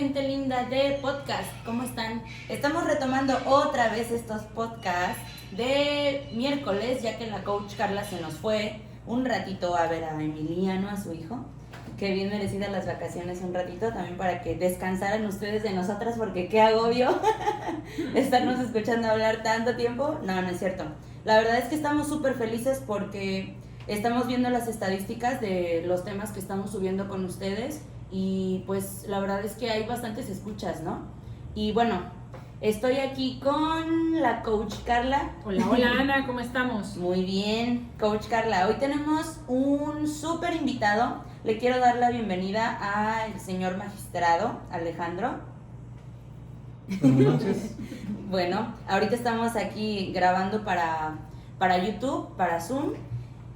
gente linda de podcast, ¿cómo están? Estamos retomando otra vez estos podcasts de miércoles, ya que la coach Carla se nos fue un ratito a ver a Emiliano, a su hijo, que bien merecidas las vacaciones un ratito, también para que descansaran ustedes de nosotras, porque qué agobio estarnos escuchando hablar tanto tiempo. No es cierto. La verdad es que estamos súper felices porque estamos viendo las estadísticas de los temas que estamos subiendo con ustedes y pues la verdad es que hay bastantes escuchas, ¿no? Y bueno, estoy aquí con la coach Carla. Hola, hola Ana, ¿cómo estamos? Muy bien, coach Carla. Hoy tenemos un súper invitado. Le quiero dar la bienvenida al señor magistrado Alejandro. Buenas noches. Bueno, ahorita estamos aquí grabando para YouTube, para Zoom.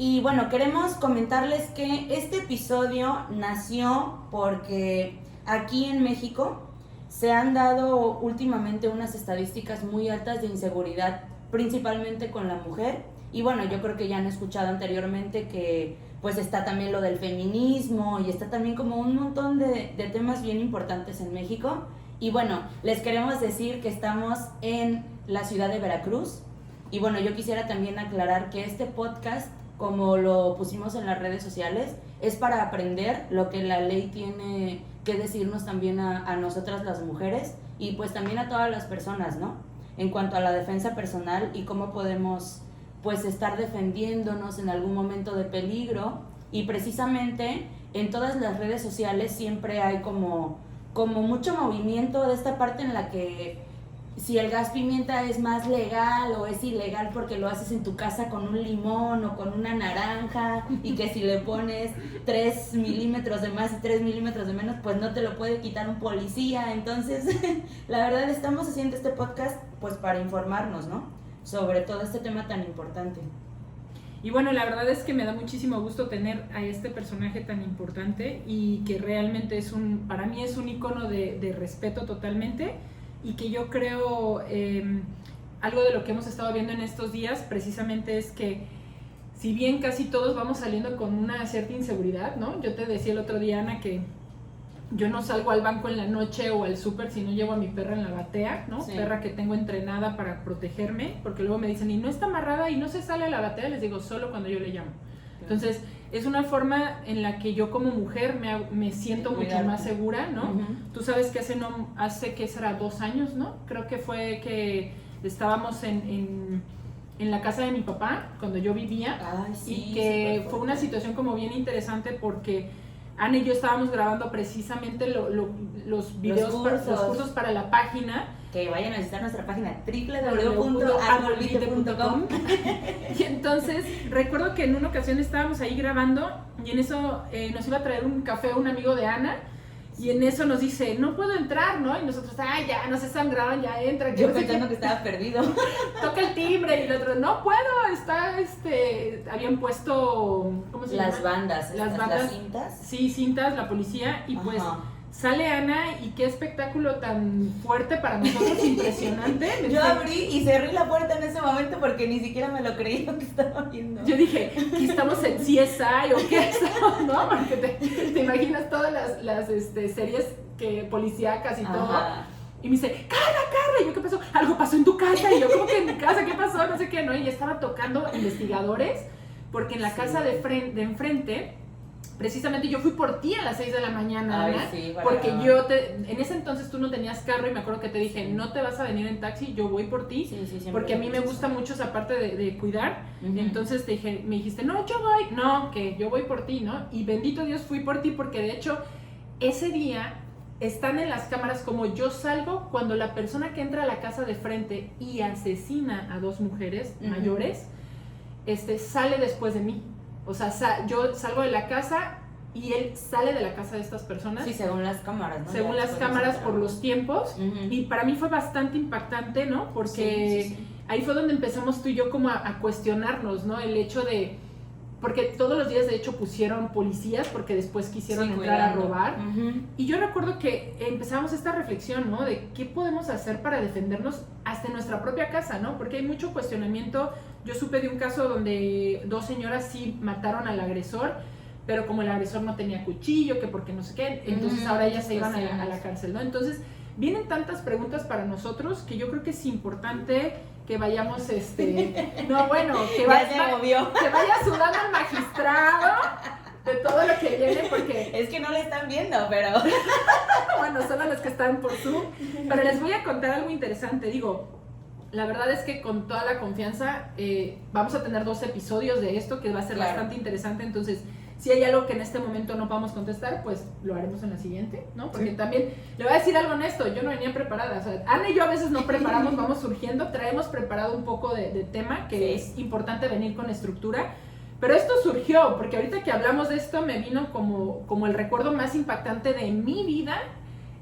Y bueno, queremos comentarles que este episodio nació porque aquí en México se han dado últimamente unas estadísticas muy altas de inseguridad, principalmente con la mujer. Y bueno, yo creo que ya han escuchado anteriormente que pues está también lo del feminismo y está también como un montón de temas bien importantes en México. Y bueno, les queremos decir que estamos en la ciudad de Veracruz. Y bueno, yo quisiera también aclarar que este podcast, como lo pusimos en las redes sociales, es para aprender lo que la ley tiene que decirnos también a nosotras las mujeres y pues también a todas las personas, ¿no? En cuanto a la defensa personal y cómo podemos pues estar defendiéndonos en algún momento de peligro. Y precisamente en todas las redes sociales siempre hay como mucho movimiento de esta parte en la que si el gas pimienta es más legal o es ilegal porque lo haces en tu casa con un limón o con una naranja, y que si le pones 3 milímetros de más y 3 milímetros de menos, pues no te lo puede quitar un policía. Entonces, la verdad estamos haciendo este podcast pues para informarnos, ¿no? Sobre todo este tema tan importante. Y bueno, la verdad es que me da muchísimo gusto tener a este personaje tan importante y que realmente para mí es un ícono de respeto totalmente. Y que yo creo, algo de lo que hemos estado viendo en estos días precisamente es que si bien casi todos vamos saliendo con una cierta inseguridad, ¿no? Yo te decía el otro día, Ana, que yo no salgo al banco en la noche o al súper si no llevo a mi perra en la batea, ¿no? Sí. Perra que tengo entrenada para protegerme, porque luego me dicen, ¿y no está amarrada y no se sale a la batea? Les digo, solo cuando yo le llamo. Entonces, es una forma en la que yo como mujer me siento mucho más segura, ¿no? Uh-huh. Tú sabes que hace que será 2 años, ¿no? Creo que fue que estábamos en la casa de mi papá, cuando yo vivía. Ay, sí, y que fue una situación como bien interesante porque Ana y yo estábamos grabando precisamente los videos, los cursos para la página. Que vayan a visitar nuestra página www.arbolvite.com. Y entonces recuerdo que en una ocasión estábamos ahí grabando y en eso nos iba a traer un café un amigo de Ana. Y en eso nos dice, no puedo entrar, ¿no? Y nosotros, ya, nos sangraron, ya entra. Yo pensando que estaba perdido. Toca el timbre y el otro, no puedo, habían puesto, ¿cómo se llama? Las bandas, las cintas. Sí, cintas, la policía, y pues sale Ana, y qué espectáculo tan fuerte para nosotros, impresionante. Yo abrí y cerré la puerta en ese momento porque ni siquiera me lo creí lo que estaba viendo. Yo dije, ¿aquí estamos en CSI o qué estamos, no? Porque te imaginas todas las series policíacas y todo. Y me dice, Carla, y yo, ¿qué pasó? Algo pasó en tu casa, y yo, ¿cómo que en mi casa? ¿Qué pasó? No sé qué, ¿no? Y estaba tocando investigadores, porque en la casa de enfrente, precisamente yo fui por ti a las 6 de la mañana, Ana, porque en ese entonces tú no tenías carro y me acuerdo que te dije, no te vas a venir en taxi, yo voy por ti, porque a mí me gusta mucho esa parte de cuidar. Uh-huh. Entonces me dijiste, no, yo voy, no, que yo voy por ti, ¿no? Y bendito Dios fui por ti, porque de hecho ese día están en las cámaras como yo salgo cuando la persona que entra a la casa de frente y asesina a 2 mujeres mayores, sale después de mí. O sea, yo salgo de la casa y él sale de la casa de estas personas. Sí, según las cámaras, ¿no? Según las cámaras por los tiempos. Uh-huh. Y para mí fue bastante impactante, ¿no? Porque ahí fue donde empezamos tú y yo como a cuestionarnos, ¿no? El hecho de... Porque todos los días de hecho pusieron policías porque después quisieron entrar a robar. Uh-huh. Y yo recuerdo que empezamos esta reflexión, ¿no? De qué podemos hacer para defendernos hasta en nuestra propia casa, ¿no? Porque hay mucho cuestionamiento. Yo supe de un caso donde 2 señoras sí mataron al agresor, pero como el agresor no tenía cuchillo, que porque no sé qué, entonces ahora ellas se iban a la cárcel, ¿no? Entonces, vienen tantas preguntas para nosotros que yo creo que es importante que vayamos, no, bueno, que vaya sudando al magistrado de todo lo que viene, porque... Es que no lo están viendo, pero... Bueno, solo los que están por Zoom, pero les voy a contar algo interesante, digo, la verdad es que con toda la confianza vamos a tener 2 episodios de esto que va a ser bastante interesante, entonces si hay algo que en este momento no podamos contestar, pues lo haremos en la siguiente, ¿no? Porque también, le voy a decir algo honesto, yo no venía preparada, o sea, Ana y yo a veces no preparamos, vamos surgiendo, traemos preparado un poco de tema, que es importante venir con estructura, pero esto surgió, porque ahorita que hablamos de esto me vino como el recuerdo más impactante de mi vida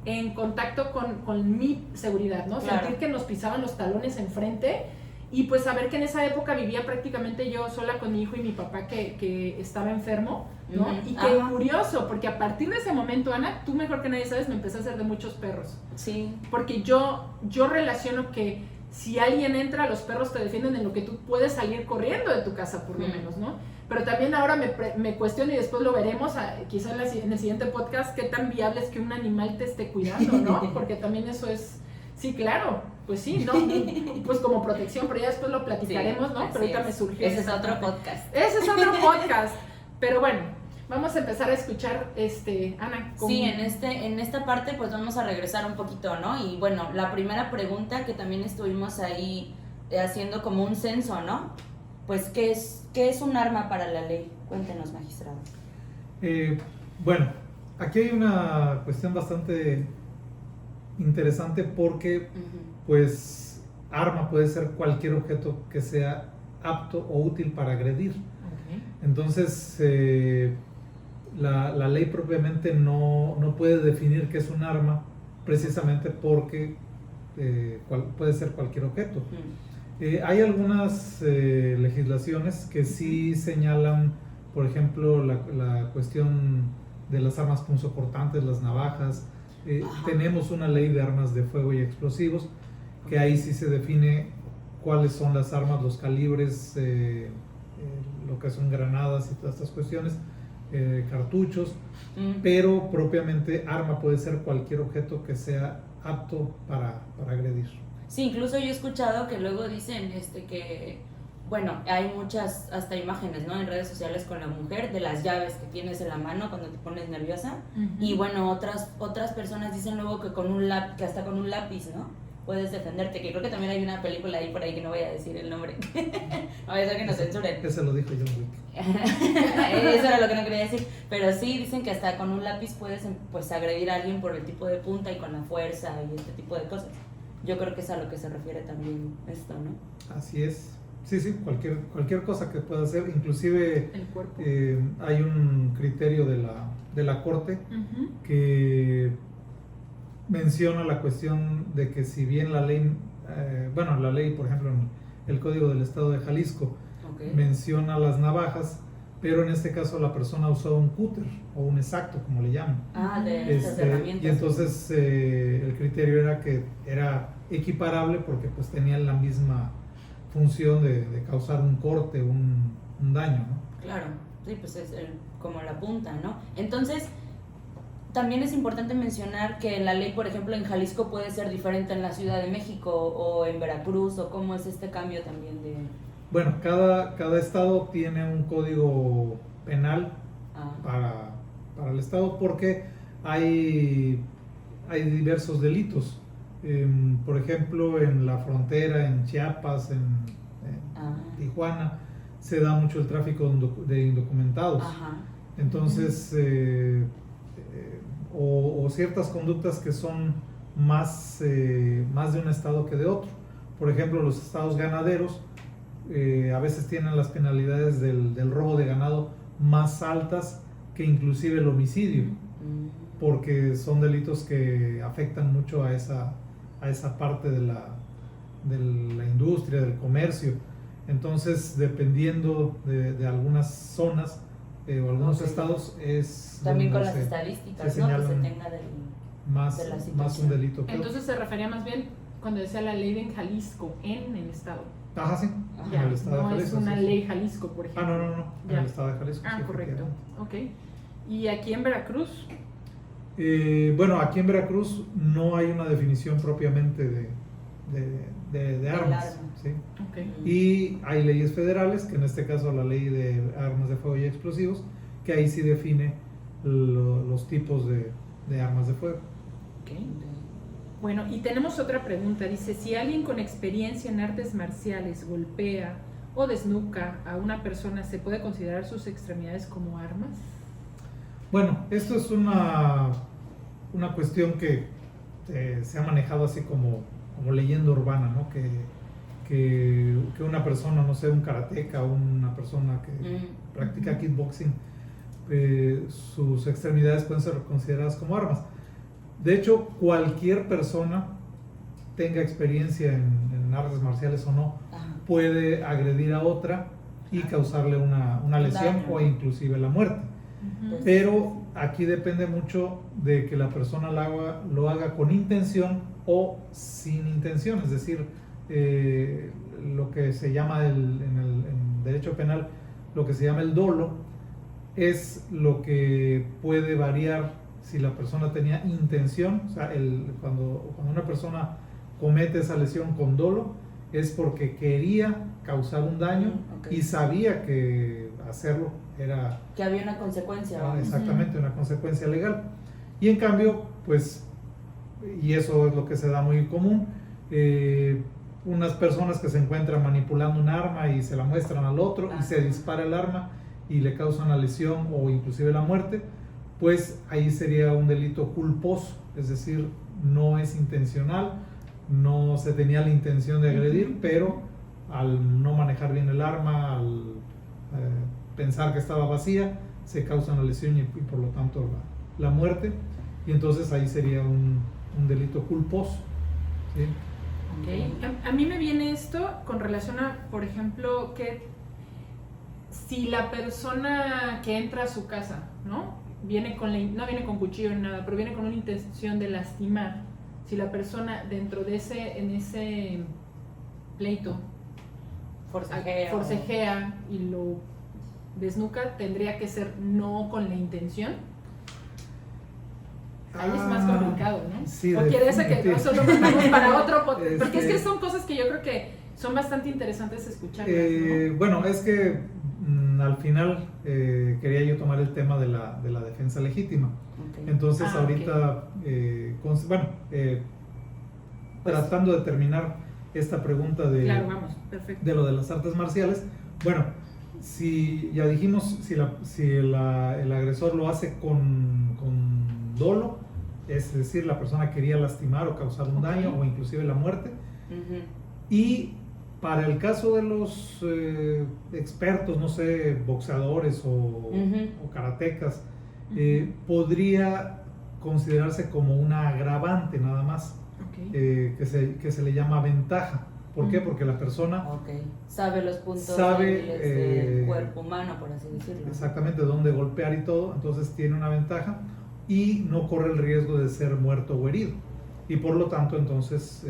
en contacto con mi seguridad, ¿no? Claro. Sentir que nos pisaban los talones enfrente. Y pues saber que en esa época vivía prácticamente yo sola con mi hijo y mi papá que estaba enfermo, ¿no? Y que curioso, porque a partir de ese momento, Ana, tú mejor que nadie sabes, me empecé a hacer de muchos perros. Sí. Porque yo relaciono que si alguien entra, los perros te defienden en lo que tú puedes salir corriendo de tu casa, por lo menos, ¿no? Pero también ahora me cuestiono, y después lo veremos, quizá en el siguiente podcast, qué tan viable es que un animal te esté cuidando, ¿no? Porque también eso es... Sí, claro, pues sí, ¿no? Pues como protección, pero ya después lo platicaremos, ¿no? Pero ahorita me surgió. Ese es otro podcast. Ese es otro podcast. Pero bueno, vamos a empezar a escuchar, Ana. Sí, en esta parte pues vamos a regresar un poquito, ¿no? Y bueno, la primera pregunta que también estuvimos ahí haciendo como un censo, ¿no? Pues, ¿qué es un arma para la ley? Cuéntenos, magistrado. Bueno, aquí hay una cuestión bastante interesante porque pues arma puede ser cualquier objeto que sea apto o útil para agredir. Entonces la ley propiamente no puede definir qué es un arma precisamente porque puede ser cualquier objeto. Hay algunas legislaciones que sí señalan, por ejemplo, la cuestión de las armas punzocortantes, las navajas. Tenemos una ley de armas de fuego y explosivos, que ahí sí se define cuáles son las armas, los calibres, lo que son granadas y todas estas cuestiones, cartuchos, pero propiamente arma puede ser cualquier objeto que sea apto para agredir. Sí, incluso yo he escuchado que luego dicen que, bueno, hay muchas hasta imágenes, ¿no? En redes sociales con la mujer, de las llaves que tienes en la mano cuando te pones nerviosa. Y bueno, otras personas dicen luego que que hasta con un lápiz, ¿no? Puedes defenderte, que creo que también hay una película ahí por ahí que no voy a decir el nombre. No voy a decir que nos censuren. Eso lo dijo John Wick. Eso era lo que no quería decir. Pero sí, dicen que hasta con un lápiz puedes pues agredir a alguien por el tipo de punta y con la fuerza y este tipo de cosas. Yo creo que es a lo que se refiere también esto, ¿no? Así es. Sí, cualquier cosa que pueda hacer, inclusive el cuerpo. Hay un criterio de la Corte que menciona la cuestión de que si bien la ley, la ley, por ejemplo, en el Código del Estado de Jalisco menciona las navajas, pero en este caso la persona usó un cúter o un exacto, como le llaman. De estas herramientas. Y entonces el criterio era que era equiparable porque pues tenían la misma función de causar un corte, un daño, ¿no? Claro, sí, pues es como la punta, ¿no? Entonces, también es importante mencionar que la ley, por ejemplo, en Jalisco puede ser diferente en la Ciudad de México o en Veracruz, o cómo es este cambio también de... Bueno, cada estado tiene un código penal para el estado porque hay diversos delitos. Por ejemplo, en la frontera, en Chiapas, en Tijuana, se da mucho el tráfico de indocumentados. Entonces, o ciertas conductas que son más de un estado que de otro. Por ejemplo, los estados ganaderos a veces tienen las penalidades del robo de ganado más altas que inclusive el homicidio, porque son delitos que afectan mucho a esa parte de la industria, del comercio. Entonces, dependiendo de algunas zonas o algunos estados, es también con las estadísticas, ¿no? Que se tenga más un delito que entonces se refería más bien cuando decía la ley de en Jalisco, en el estado. Ajá, sí. Ya, en el estado no de es Jalisco. una Sí, sí. ley Jalisco, por ejemplo. No, en Ya. el estado de Jalisco. sí, Correcto. efectivamente. Ok. ¿Y aquí en Veracruz? Bueno, aquí en Veracruz no hay una definición propiamente de armas. arma. ¿sí? Ok. Y hay leyes federales, que en este caso la ley de armas de fuego y explosivos, que ahí sí define los tipos de armas de fuego. Ok. Bueno, y tenemos otra pregunta. Dice, si alguien con experiencia en artes marciales golpea o desnuca a una persona, ¿se puede considerar sus extremidades como armas? Bueno, esto es una cuestión que se ha manejado así como leyenda urbana, ¿no? Que una persona, no sé, un karateca o una persona que practica kickboxing, sus extremidades pueden ser consideradas como armas. De hecho, cualquier persona, tenga experiencia en artes marciales o no, puede agredir a otra y causarle una lesión daño. o inclusive la muerte. Ujú. Pero aquí depende mucho de que la persona lo haga con intención o sin intención, es decir, lo que se llama en derecho penal, lo que se llama el dolo, es lo que puede variar si la persona tenía intención, o sea, cuando una persona comete esa lesión con dolo, es porque quería causar un daño y sabía que hacerlo era Que había una consecuencia. vamos. exactamente una consecuencia legal. Y en cambio, pues, y eso es lo que se da muy común, unas personas que se encuentran manipulando un arma y se la muestran al otro y se dispara el arma y le causa una lesión o inclusive la muerte, pues ahí sería un delito culposo, es decir, no es intencional, no se tenía la intención de agredir, pero al no manejar bien el arma, al pensar que estaba vacía, se causa una lesión y por lo tanto la muerte, y entonces ahí sería un delito culposo. ¿sí? Okay. A mí me viene esto con relación a, por ejemplo, que si la persona que entra a su casa, ¿no? No viene con cuchillo ni nada, pero viene con una intención de lastimar. Si la persona dentro de ese pleito forcejea y lo desnuca, tendría que ser no con la intención. Ahí es más complicado, ¿no? Sí, ¿O quieres que eso lo mandamos para otro podcast? Porque es que Este- son cosas que yo creo que son bastante interesantes escucharlas, ¿no? Bueno, es que al final quería yo tomar el tema de la defensa legítima. Entonces ahorita, tratando de terminar esta pregunta Claro, vamos, perfecto. de lo de las artes marciales, bueno, si ya dijimos, si el agresor lo hace con dolo, es decir, la persona quería lastimar o causar un daño o inclusive la muerte, y para el caso de los expertos, no sé, boxeadores o karatecas, podría considerarse como una agravante nada más, que se le llama ventaja. ¿Por qué? Porque la persona sabe los puntos sabe, débiles del cuerpo humano, por así decirlo. exactamente dónde golpear y todo, entonces tiene una ventaja y no corre el riesgo de ser muerto o herido. Y por lo tanto, entonces,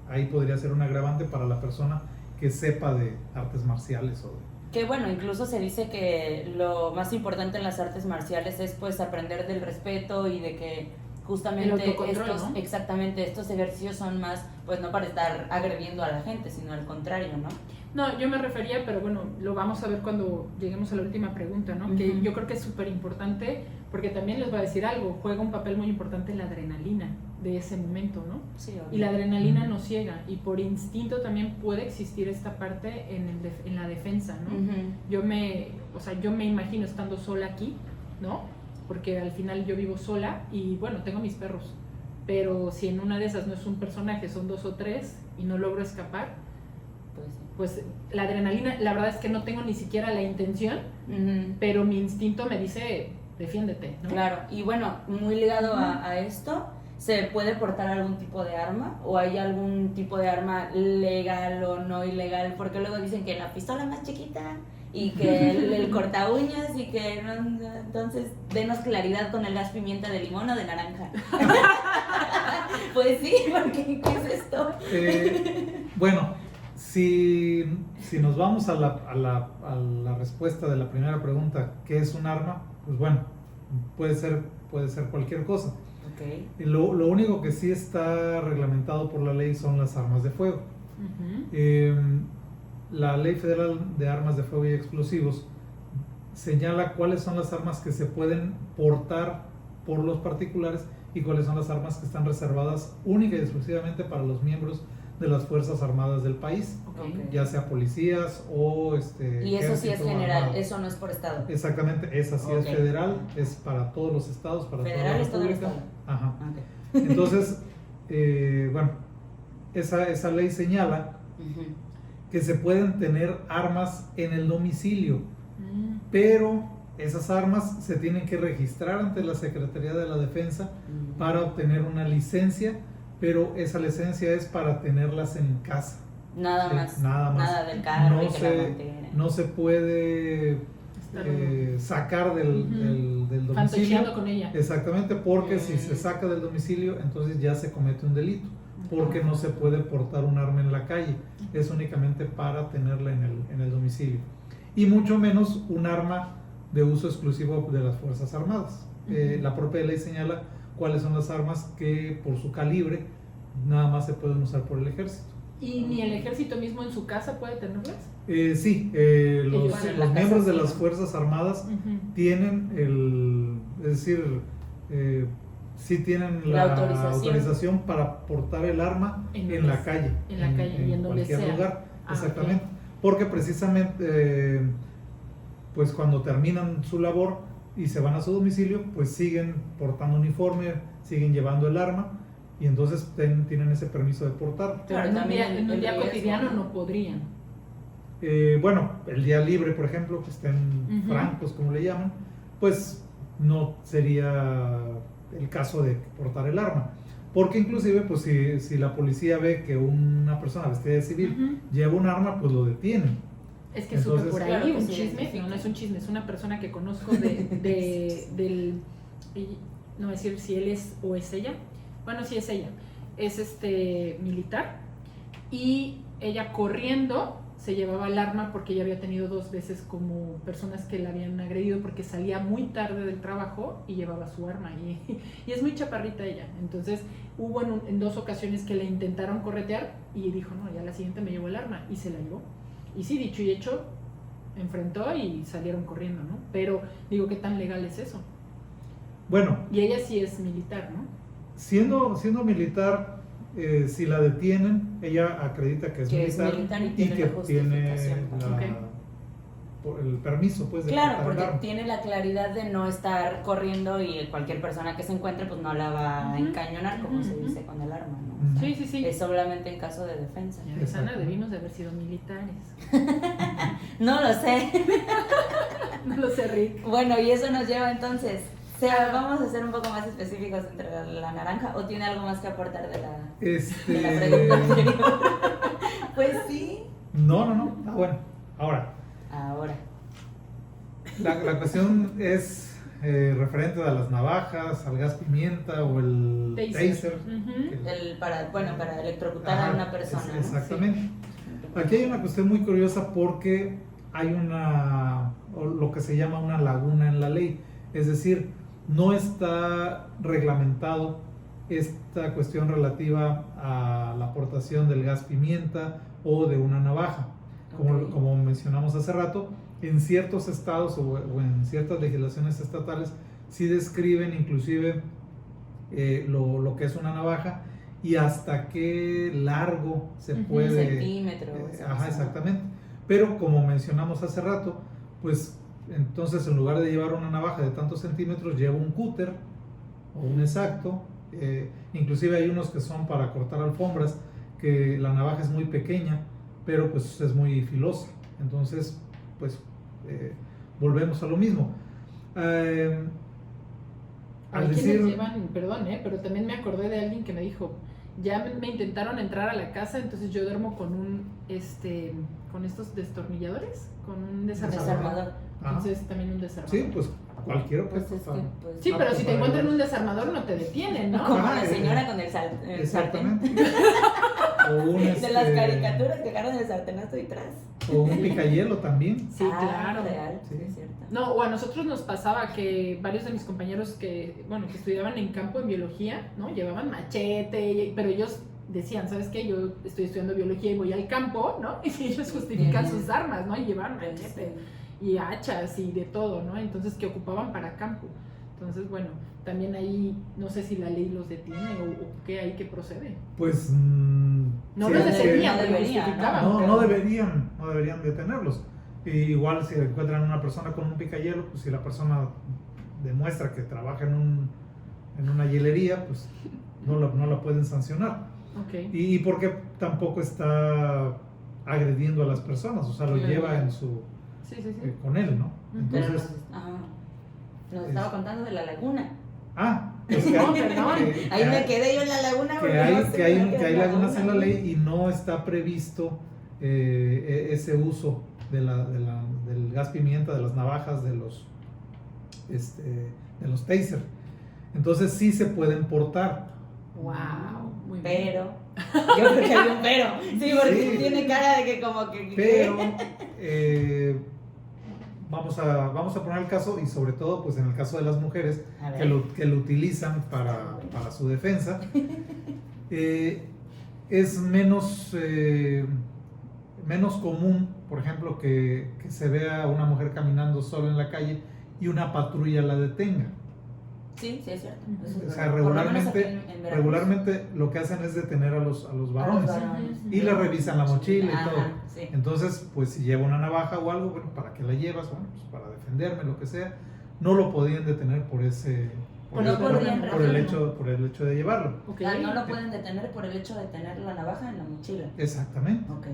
ahí podría ser un agravante para la persona que sepa de artes marciales. Que bueno, incluso se dice que lo más importante en las artes marciales es pues aprender del respeto y de que justamente estos ejercicios son más, pues no para estar agrediendo a la gente, sino al contrario, ¿no? No, yo me refería, pero bueno, lo vamos a ver cuando lleguemos a la última pregunta, ¿no? Que yo creo que es súper importante, porque también les voy a decir algo, juega un papel muy importante la adrenalina de ese momento, ¿no? Sí, obvio. Y la adrenalina nos ciega, y por instinto también puede existir esta parte en la defensa, ¿no? Yo me imagino estando sola aquí, ¿no? Porque al final yo vivo sola y bueno, tengo mis perros, pero si en una de esas no es un personaje, son 2 o 3 y no logro escapar, pues la adrenalina, la verdad es que no tengo ni siquiera la intención, pero mi instinto me dice, defiéndete, ¿no? Claro, y bueno, muy ligado a esto, ¿se puede portar algún tipo de arma? ¿O hay algún tipo de arma legal o no ilegal? Porque luego dicen que la pistola más chiquita y que el corta uñas y que no, entonces denos claridad con el gas pimienta de limón o de naranja. Pues sí, porque ¿qué es esto? Bueno, Si nos vamos a la respuesta de la primera pregunta, ¿qué es un arma? Pues bueno, puede ser cualquier cosa. Okay. Lo único que sí está reglamentado por la ley son las armas de fuego. La Ley Federal de Armas de Fuego y Explosivos señala cuáles son las armas que se pueden portar por los particulares y cuáles son las armas que están reservadas única y exclusivamente para los miembros de las Fuerzas Armadas del país, Okay. ya sea policías o Y eso sí es ejército general, armado. eso no es por estado. Exactamente, esa sí es Okay. federal, es para todos los estados, para Federal toda la es todo el república. estado. Ajá. Okay. Entonces, bueno, esa ley señala Ujú. que se pueden tener armas en el domicilio, Mm. pero esas armas se tienen que registrar ante la Secretaría de la Defensa para obtener una licencia, pero esa licencia es para tenerlas en casa. Nada Sí, más. nada más. Nada del carro y No que se- la mantiene. No se puede Estar sacar del domicilio. fantaseando con ella. Exactamente, porque si se Mm. saca del domicilio, entonces ya se comete un delito, porque no se puede portar un arma en la calle, es únicamente para tenerla en el domicilio. Y mucho menos un arma de uso exclusivo de las Fuerzas Armadas. La propia ley señala cuáles son las armas que por su calibre nada más se pueden usar por el ejército. ¿Y ni el ejército mismo en su casa puede tenerlas? Sí, Ellos van en los la miembros casa, de sí. las Fuerzas Armadas tienen es decir, sí tienen La la autorización. autorización para portar el arma En en donde la sea. calle, En la calle y en donde cualquier sea. lugar, Ah, exactamente, porque precisamente pues cuando terminan su labor y se van a su domicilio, pues siguen portando uniforme, siguen llevando el arma y entonces tienen ese permiso de portar. Pero Claro, en un también día, en un el día riesgo, cotidiano ¿no? no podrían. Bueno, el día libre, por ejemplo, que estén Ujú. francos, como le llaman, pues no sería el caso de portar el arma. Porque inclusive, pues si la policía ve que una persona vestida de civil lleva un arma, pues lo detienen. Es que Entonces, supe por ahí claro que un se chisme, identifica. no es un chisme, es una persona que conozco no voy a decir si él es o es ella, bueno, sí es ella, es militar, y ella corriendo se llevaba el arma porque ella había tenido 2 veces como personas que la habían agredido porque salía muy tarde del trabajo y llevaba su arma, y es muy chaparrita ella, entonces hubo en 2 ocasiones que le intentaron corretear y dijo, no, ya la siguiente me llevo el arma, y se la llevó. Y sí, dicho y hecho, enfrentó y salieron corriendo, ¿no? Pero digo, ¿qué tan legal es eso? Bueno, Y ella sí es militar, ¿no? siendo militar, si la detienen, ella acredita que es Que es militar, militar y y tiene que la tiene justificación. Ok. el permiso, pues, de Claro, portar el porque arma. tiene la claridad de no estar corriendo y cualquier persona que se encuentre pues no la va a Ujú. encañonar, como se Ujú. dice con el arma, ¿no? Ujú. Sí, sí, sí. Es solamente en caso de defensa. Ya ves, Exacto. Ana, debimos de haber sido militares. No lo sé. No lo sé, Rick. Bueno, y eso nos lleva entonces. O sea, vamos a ser un poco más específicos entre la naranja, o tiene algo más que aportar de la pregunta anterior. Pues sí. No. Bueno, ahora, Ahora. la cuestión es referente a las navajas, al gas pimienta o el taser. Ujú. que- Para electrocutar Ajá, a una persona. ¿no? exactamente. Aquí hay una cuestión muy curiosa porque hay lo que se llama una laguna en la ley. Es decir, no está reglamentado esta cuestión relativa a la aportación del gas pimienta o de una navaja. Ok. Como mencionamos hace rato, en ciertos estados o en ciertas legislaciones estatales sí describen inclusive lo que es una navaja y hasta qué largo se Ujú. puede... Centímetros. Ajá, exactamente. Pero como mencionamos hace rato, pues entonces en lugar de llevar una navaja de tantos centímetros, lleva un cúter o un exacto. Inclusive hay unos que son para cortar alfombras, que la navaja es muy pequeña, pero pues es muy filosa. Entonces, pues volvemos a lo mismo. Al Hay quienes decir... llevan, perdón, pero también me acordé de alguien que me dijo, ya me intentaron entrar a la casa, entonces yo duermo con con estos destornilladores, con un desarmador. Desarmador. Ajá. Entonces también un desarmador. Sí, pues cualquier objeto. Pues es que, para- pues, Sí, pero apto si te para encuentran el- un desarmador no te detienen, ¿no? como Ajá, la señora con el sartén. Exactamente. De las caricaturas que agarran el sartenazo y tras. O un picahielo también. Sí, claro. Real, Sí. es cierto. No, o a nosotros nos pasaba que varios de mis compañeros que estudiaban en campo en biología, ¿no? Llevaban machete, pero ellos decían, ¿sabes qué? Yo estoy estudiando biología y voy al campo, ¿no? Y ellos justifican sus armas, ¿no? Y llevaban machete y hachas y de todo, ¿no? Entonces, que ocupaban para campo. Entonces, bueno, también ahí no sé si la ley los detiene o qué hay que procede. Pues No sí, los es que- detenían, pero debería, justificaban. no pero- deberían detenerlos. Y igual si encuentran una persona con un picahielo, pues si la persona demuestra que trabaja en una hielería, pues no la pueden sancionar. Ok. Y porque tampoco está agrediendo a las personas, o sea, lo Claro. lleva en su Sí, sí, sí. con él, ¿no? Pero Entonces, nos estaba contando de la laguna. pues que No, hay- perdón. que- Ahí que me hay- quedé yo en la laguna. que porque hay, no sé que hay, por qué que hay era lagunas en la laguna. ley y no está previsto ese uso del gas pimienta, de las navajas, de los taser. Entonces sí se pueden portar. Wow, muy bien. Pero, yo creo que hay un pero. Sí, porque Sí. tiene cara de que como que... Pero vamos a poner el caso, y sobre todo pues en el caso de las mujeres A ver. que lo utilizan para su defensa, es menos común, por ejemplo, que se vea a una mujer caminando sola en la calle y una patrulla la detenga. Sí, sí, es cierto. Eso es O sea, verdad. Por lo menos aquí en Veracruz. regularmente lo que hacen es detener a los varones varones. y le revisan la mochila y Ajá, todo. sí. Entonces, pues si lleva una navaja o algo, bueno, ¿para qué la llevas? Bueno, pues para defenderme, lo que sea. No lo podían detener por el hecho de llevarlo. Ok. No lo pueden detener por el hecho de tener la navaja en la mochila. Exactamente. Ok.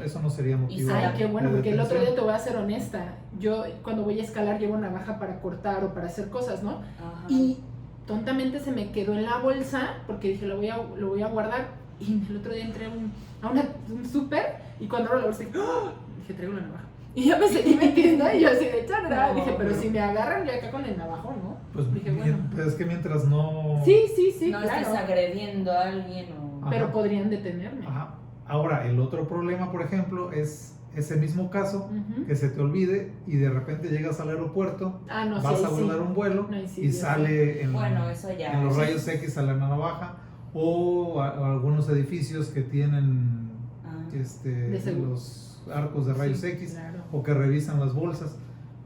Eso no sería motivo. Ay, qué bueno, de porque el otro día detención. te voy a ser honesta. Yo cuando voy a escalar llevo navaja para cortar o para hacer cosas, ¿no? Ajá. Y tontamente se me quedó en la bolsa porque dije, lo voy a guardar. Y el otro día entré a un súper y cuando abro la bolsa dije, traigo la navaja. Y ya me seguí metiendo y yo así de chadra. No, Dije, pero pero- si me agarran yo acá con el navajo, ¿no? Pues dije, bueno. pues es que mientras no. Sí, no claro. estés agrediendo a alguien o... Ajá. Pero podrían detenerme. Ajá. Ahora, el otro problema, por ejemplo, es ese mismo caso, Ujú. que se te olvide y de repente llegas al aeropuerto, Ah, no, vas sí, a abordar un vuelo No, sí, y ya sale en, Bueno, eso ya... en los sí. rayos X sale una navaja, o algunos edificios que tienen Ah. De seguro. los arcos de rayos Sí, X, claro. o que revisan las bolsas.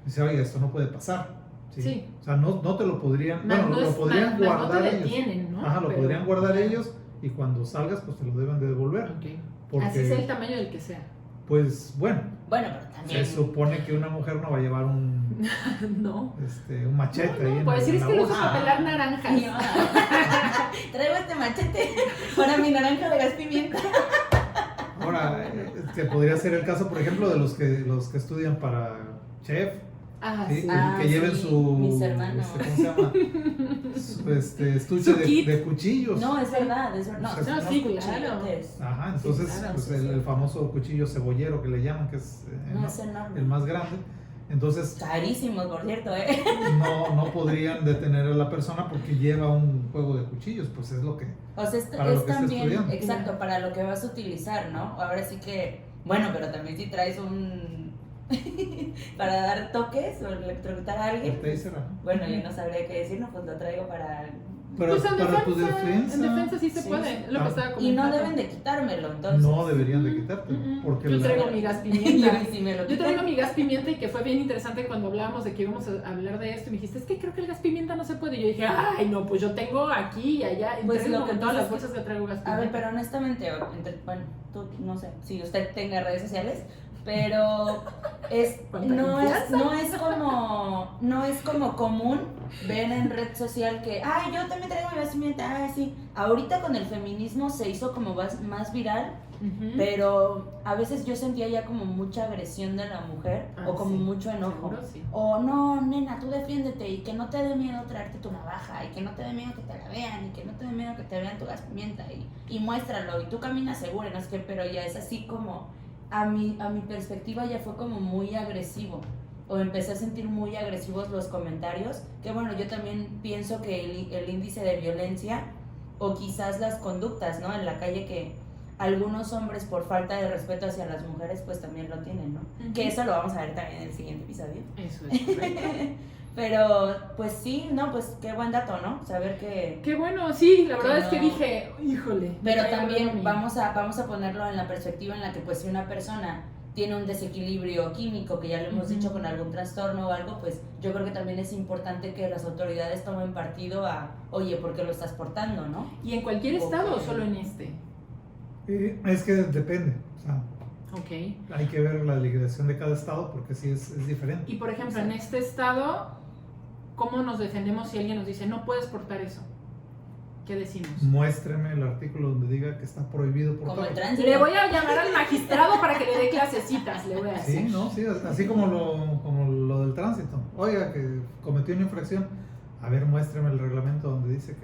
Dice, oiga, esto no puede pasar. ¿sí? Sí. O sea, no te lo podrían, Más bueno, no lo es- podrían más no guardar te ellos. detienen, ¿no? Ajá, lo Pero- podrían guardar ellos, y cuando salgas, pues te lo deben de devolver. Ok. Porque, Así sea el tamaño del que sea. pues bueno, Bueno, pero también... se supone que una mujer no va a llevar un No. machete ahí en Puedes decir, es la que lo uso bolsa. para pelar naranjas. Y yo, traigo este machete para mi naranja de gas pimienta. Ahora, que podría ser el caso, por ejemplo, de los que estudian para chef, Ah, ¿sí? sí. Ah, que lleven sí, su mis hermanos. ¿cómo se llama? Estuche Su kit. de cuchillos. No, es verdad, es verdad. No, O sea, no, sí, cuchillotes. Ajá, entonces Sí, claro, pues, sí, el sí. famoso cuchillo cebollero que le llaman, que es No, es enorme. el más grande. Entonces Carísimos, por cierto, no podrían detener a la persona porque lleva un juego de cuchillos, pues es lo que... O sea, Para es lo que está también, estudiando. exacto, para lo que vas a utilizar, ¿no? Ahora sí que, bueno, pero también si traes un... para dar toques o electrocutar a El alguien. taser, ajá. Bueno, yo no sabría qué decir, no, pues lo traigo para... Para, Pues en para tu defensa, defensa, en defensa sí se Sí, puede. sí. Lo que estaba Y no comentando. deben de quitármelo, entonces. no deberían de quitarte, porque Yo la- traigo mi gas Y pimienta. si me lo Yo quitan, traigo mi gas pimienta y que fue bien interesante cuando hablábamos de que íbamos a hablar de esto y me dijiste, es que creo que el gas pimienta no se puede. Y yo dije, ay, no, pues yo tengo aquí y allá. Y Pues traigo lo que con todas pasa las es que- bolsas que traigo gas pimienta. A ver, pero honestamente, bueno, tú no sé si usted tenga redes sociales, pero ¿Cuánta no es confianza? no es como común ver en red social que, ay, yo también traigo mi vestimenta, ay, sí. Ahorita con el feminismo se hizo como más viral, Ujú. pero a veces yo sentía ya como mucha agresión de la mujer Ah, o como sí, mucho enojo. seguro sí. O no, nena, tú defiéndete y que no te dé miedo traerte tu navaja y que no te dé miedo que te la vean y que no te dé miedo que te vean tu gas pimienta y muéstralo y tú caminas seguro y no sé qué, pero ya es así como, a mi perspectiva ya fue como muy agresivo o empecé a sentir muy agresivos los comentarios, que bueno, yo también pienso que el índice de violencia o quizás las conductas, ¿no? En la calle que algunos hombres por falta de respeto hacia las mujeres pues también lo tienen, ¿no? Que eso lo vamos a ver también en el siguiente episodio. Eso es correcto. Pero pues sí, no, pues qué buen dato, ¿no? Saber que... Qué bueno, sí, la verdad Que es que no. dije, híjole. Pero me también cayó vamos a ponerlo en la perspectiva en la que pues si una persona tiene un desequilibrio químico, que ya lo hemos dicho, con algún trastorno o algo, pues yo creo que también es importante que las autoridades tomen partido a, oye, ¿por qué lo estás portando, no? ¿Y en cualquier estado o solo en este? Es que depende, o sea, Ok. hay que ver la legislación de cada estado porque sí es diferente. Y por ejemplo, en este estado, ¿cómo nos defendemos si alguien nos dice, no puedes portar eso? ¿Qué decimos? Muéstreme el artículo donde diga que está prohibido Como el portar. tránsito. Le voy a llamar al magistrado para que le dé clasecitas, le voy a Sí, decir. ¿no? Sí, así como lo del tránsito. Oiga, que cometió una infracción. A ver, muéstreme el reglamento donde dice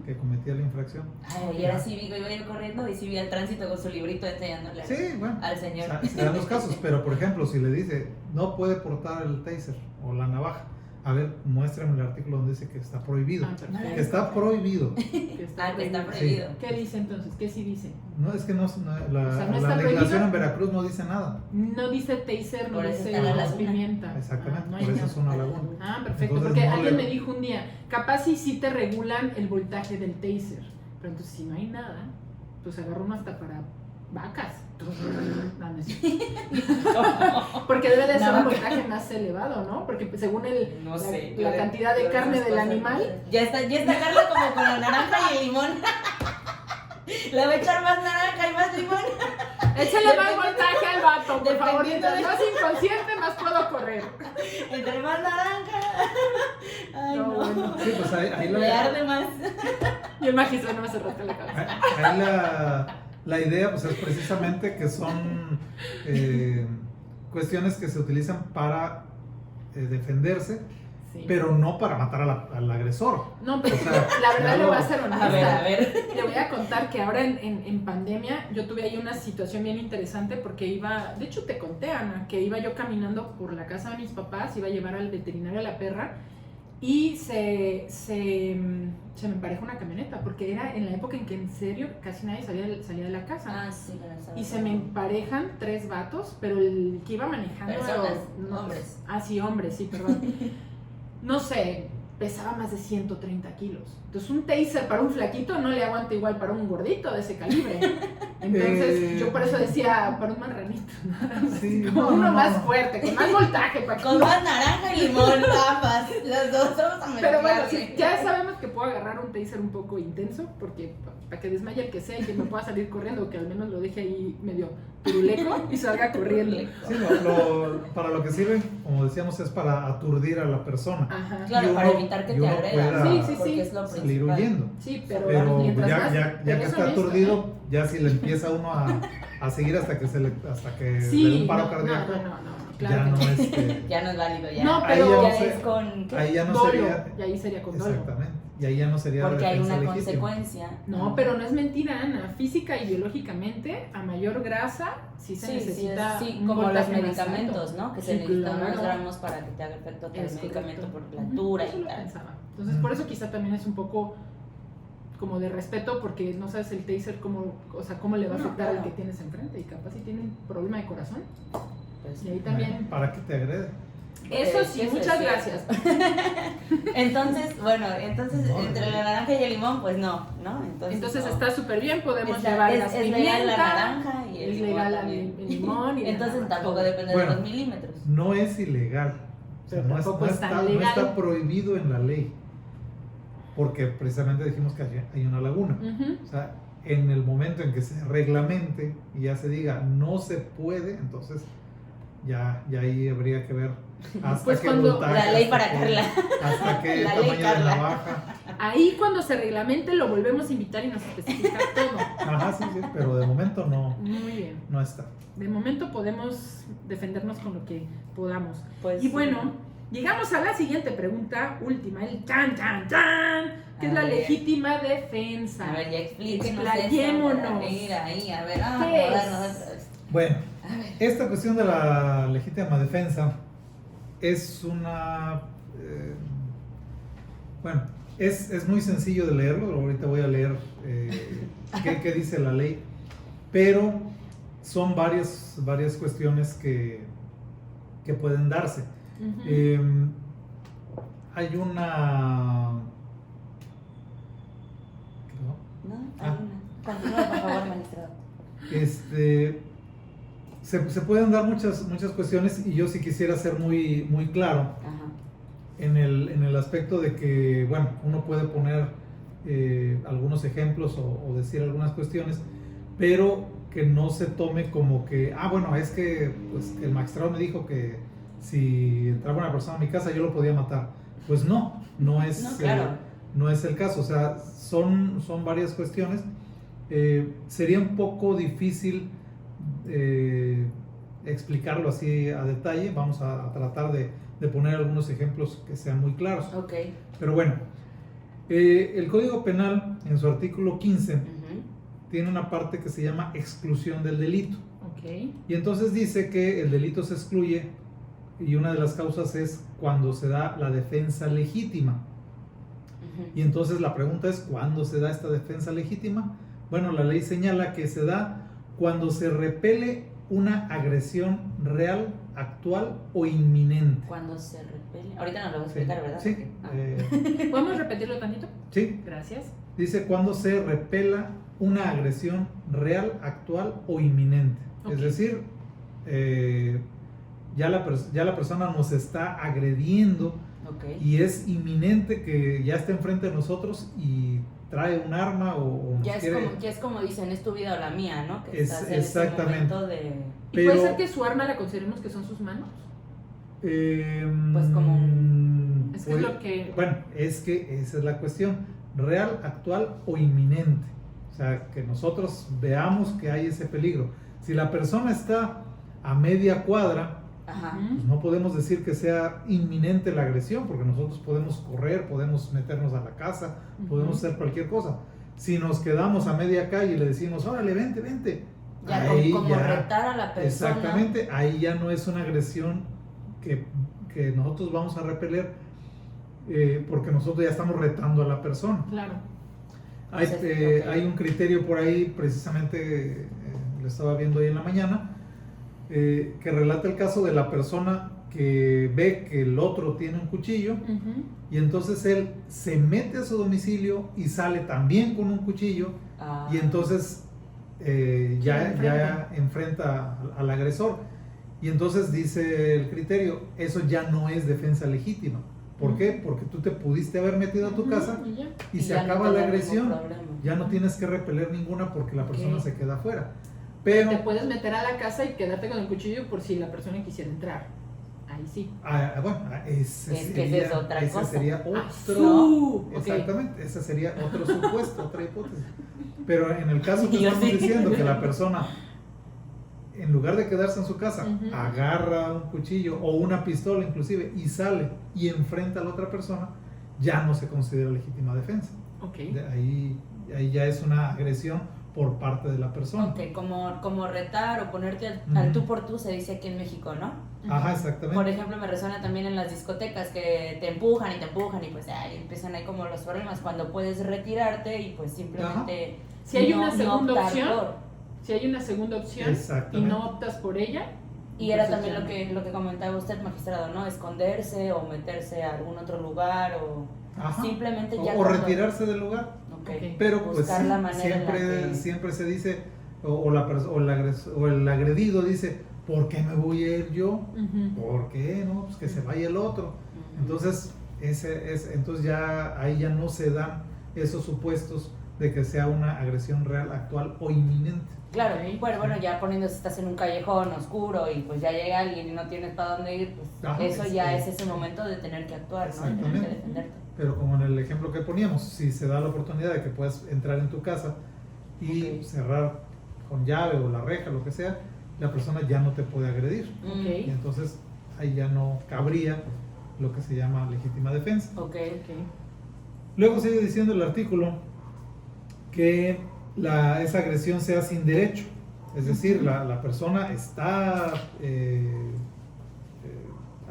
que cometía la infracción. Ay, ayer así iba yo corriendo y sí vi al tránsito con su librito enseñándole Sí, bueno. al señor. Se dan los casos, pero por ejemplo, si le dice no puede portar el taser o la navaja, a ver, muéstrame el artículo donde dice que está prohibido. Ah, perfecto. Que está prohibido. Que está Que está prohibido. prohibido. ¿Qué dice entonces? ¿Qué sí dice? No, es que no, O sea, no la está legislación prohibido. en Veracruz no dice nada. No dice taser, no Por eso dice está la las laguna. pimienta. Exactamente, no hay por eso nada. es una laguna. Ah, perfecto, Entonces, porque no alguien le- me dijo un día, capaz sí te regulan el voltaje del taser, pero entonces si no hay nada, pues agarro uno hasta para vacas. No, no es cierto. Porque debe de ser un Navaja. voltaje más elevado, ¿no? Porque pues, según No sé. la cantidad de carne del animal, Ya está Carla como con la naranja y el limón. Le voy a echar más naranja y más limón. échale más voltaje al vato, por favor. Dependiendo Mientras de- más inconsciente, más puedo correr. Entre más naranja. Ay, No, no. bueno. Sí, pues ahí Le arde más. Y el magistrado no me se rasca la cabeza. ahí la idea pues es precisamente que son cuestiones que se utilizan para defenderse, Sí. pero no para matar al agresor. No, pero O sea, la verdad ya le lo- voy a ser honesta. A ver. Le voy a contar que ahora en pandemia yo tuve ahí una situación bien interesante porque iba, de hecho te conté, Ana, que iba yo caminando por la casa de mis papás, iba a llevar al veterinario a la perra y se me emparejó una camioneta porque era en la época en que en serio casi nadie salía de la casa. Ah, sí, me la sabes. Y se me emparejan 3 vatos, pero el que iba manejando... Personas, hombres. Ah, sí, hombres, sí, perdón. No sé, pesaba más de 130 kilos. Entonces un taser para un flaquito no le aguanta igual para un gordito de ese calibre. Entonces yo por eso decía, para un marranito. Sí, Como no, uno no, más no. fuerte, con más voltaje. Para que Con más naranja y limón, ambas. Las dos vamos a Pero bueno, mezclarle. sí, ya sabemos que puedo agarrar un taser un poco intenso, porque para que desmaye el que sea y que me pueda salir corriendo, o que al menos lo deje ahí medio turuleco y salga corriendo. Sí, para lo que sirve, como decíamos, es para aturdir a la persona. Ajá. Claro, Y para uno- evitar que y te uno agredan. pueda Sí, sí, Porque sí. es lo salir principal. huyendo. Sí, pero, Pero mientras ya, más, ya pero que es está honesto, aturdido, ¿eh? ya si le empieza uno a seguir hasta que le dé Sí, un paro no, cardíaco, claro ya que no no. es Ya no es válido, ya. No, ahí pero- ya ya no es sé- con... ¿qué? ahí ya no Dolo, sería y ahí sería con dolo. exactamente, y ahí ya no sería Porque hay defensa una legítima. consecuencia. No, pero no es mentira, Ana. Física y biológicamente, a mayor grasa, sí se necesita. sí, un como los voltaje más medicamentos, alto. ¿no? Que Sí, se necesitan claro. unos gramos para que te haga efecto el Es medicamento correcto. por la altura Eso y lo tal. pensaba. Entonces, por eso quizá también es un poco como de respeto, porque no sabes el taser cómo, o sea, cómo le va a No, afectar al claro. que tienes enfrente. Y capaz si tiene un problema de corazón. Pues, Y ahí también. Para que te agrede. Eso sí, eso es muchas cierto. gracias. Entonces, bueno, No, entre la naranja y el limón, pues no. Entonces no. está súper bien, podemos Está- llevar es- gas es legal la pimienta, naranja y el es limón legal también. el limón y la Entonces naranja. tampoco depende Bueno. de los milímetros. No es ilegal. O sea, Pero no, tampoco es tan no legal. está prohibido en la ley. Porque precisamente dijimos que hay una laguna. Ujú. O sea, en el momento en que se reglamente y ya se diga no se puede, entonces ya ahí habría que ver hasta Pues qué cuando- voltaje, La ley hasta para qué- Carla. hasta qué La ley tamaño de Carla. navaja. Ahí cuando se reglamente lo volvemos a invitar y nos especifica todo. Ajá, sí, pero de momento Muy bien. no está. De momento podemos defendernos con lo que podamos. Pues, Y bueno, llegamos a la siguiente pregunta, última, el tan, que A es la ver. legítima defensa. a ver, ya explíquenos Explayémonos. eso para ir ahí, a ver, vamos a ¿Qué acomodarnos es? otra vez. Bueno, A ver. esta cuestión de la legítima defensa es una... bueno, es muy sencillo de leerlo. Ahorita voy a leer qué dice la ley. pero son varias cuestiones que pueden darse. Hay una... ¿No? Hay una. Continúa, por favor, magistrado. Se pueden dar muchas cuestiones, y yo sí quisiera ser muy claro. Ajá. En el aspecto de que, bueno, uno puede poner algunos ejemplos o decir algunas cuestiones, pero que no se tome como que, bueno, es que pues, el magistrado me dijo que si entraba una persona a mi casa yo lo podía matar. Pues no es, No, claro. no es el caso. O sea, son varias cuestiones. Sería un poco difícil explicarlo así a detalle. Vamos a tratar de poner algunos ejemplos que sean muy claros. Ok. Pero bueno, el Código Penal, en su artículo 15, tiene una parte que se llama exclusión del delito. Okay. Y entonces dice que el delito se excluye, y una de las causas es cuando se da la defensa legítima. Y entonces la pregunta es, ¿cuándo se da esta defensa legítima? Bueno, la ley señala que se da cuando se repele una agresión real, actual o inminente. Cuando se repele. Ahorita nos lo voy a explicar, ¿verdad? Sí. ¿Podemos repetirlo tantito? Sí. Gracias. Dice cuando se repela una agresión real, actual o inminente. Okay. Es decir, ya la persona nos está agrediendo. Okay. Y es inminente que ya esté enfrente de nosotros y trae un arma o nos ya quiere... es como dicen, es tu vida o la mía, ¿no? Que Es, exactamente. ¿Y puede ser que su arma la consideremos que son sus manos? Pues como... Es que es lo que... Bueno, es que esa es la cuestión. Real, actual o inminente. O sea, que nosotros veamos que hay ese peligro. Si la persona está a media cuadra, Ajá. pues no podemos decir que sea inminente la agresión, porque nosotros podemos correr, podemos meternos a la casa, podemos hacer cualquier cosa. Si nos quedamos a media calle y le decimos, órale, vente, Ya, ahí como ya, retar a la persona. exactamente, ahí ya no es una agresión que nosotros vamos a repeler, porque nosotros ya estamos retando a la persona. Claro. Hay un criterio por ahí, precisamente lo estaba viendo hoy en la mañana, que relata el caso de la persona que ve que el otro tiene un cuchillo, y entonces él se mete a su domicilio y sale también con un cuchillo, y entonces ya enfrenta al agresor. Y entonces dice el criterio, eso ya no es defensa legítima. ¿Por qué? Porque tú te pudiste haber metido a tu casa y se acaba la agresión. Ya no tienes que repeler ninguna porque la persona se queda afuera. Pero te puedes meter a la casa y quedarte con el cuchillo por si la persona quisiera entrar. Ahí sí. Bueno, esa sería otro. ¿No? Exactamente, ese sería otro supuesto, otra hipótesis. Pero en el caso que estamos diciendo que la persona, en lugar de quedarse en su casa, agarra un cuchillo o una pistola inclusive y sale y enfrenta a la otra persona, ya no se considera legítima defensa. Okay. Ahí ya es una agresión por parte de la persona. Ok, como retar o ponerte al tú por tú se dice aquí en México, ¿no? Ajá, exactamente. Por ejemplo, me resuena también en las discotecas que te empujan y pues empiezan ahí como los problemas cuando puedes retirarte y pues simplemente... Si hay una segunda opción, por... si hay una segunda opción y no optas por ella. Y era también lo que comentaba usted, magistrado, ¿no? Esconderse o meterse a algún otro lugar o simplemente ya... O retirarse del lugar. Okay. Pero pues buscar la manera siempre se dice, o el agredido dice, ¿por qué me voy a ir yo? ¿Por qué no? Pues que se vaya el otro. Entonces, entonces ya ahí ya no se dan esos supuestos de que sea una agresión real, actual o inminente. Claro, bueno, ya poniéndose, estás en un callejón oscuro y pues ya llega alguien y no tienes para dónde ir, pues eso ya es ese momento de tener que actuar, ¿no? De tener que defenderte. Pero como en el ejemplo que poníamos, si se da la oportunidad de que puedas entrar en tu casa y cerrar con llave o la reja, lo que sea, la persona ya no te puede agredir. Y entonces ahí ya no cabría lo que se llama legítima defensa. Luego sigue diciendo el artículo que esa agresión sea sin derecho. Es decir, la persona está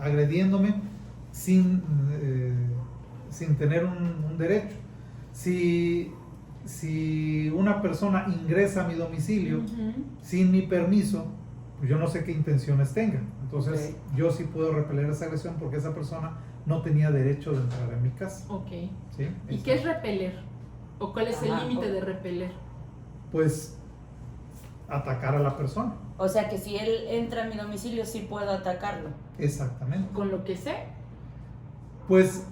agrediéndome sin tener un derecho. Si si una persona ingresa a mi domicilio Ujú. sin mi permiso, pues yo no sé qué intenciones tenga. Entonces, yo sí puedo repeler esa agresión porque esa persona no tenía derecho de entrar en mi casa. Ok. ¿Sí? ¿Y qué es repeler? ¿O cuál es el Ajá, límite o- de repeler? Pues atacar a la persona. O sea que si él entra a mi domicilio, sí puedo atacarlo. Exactamente. Con lo que sé. Pues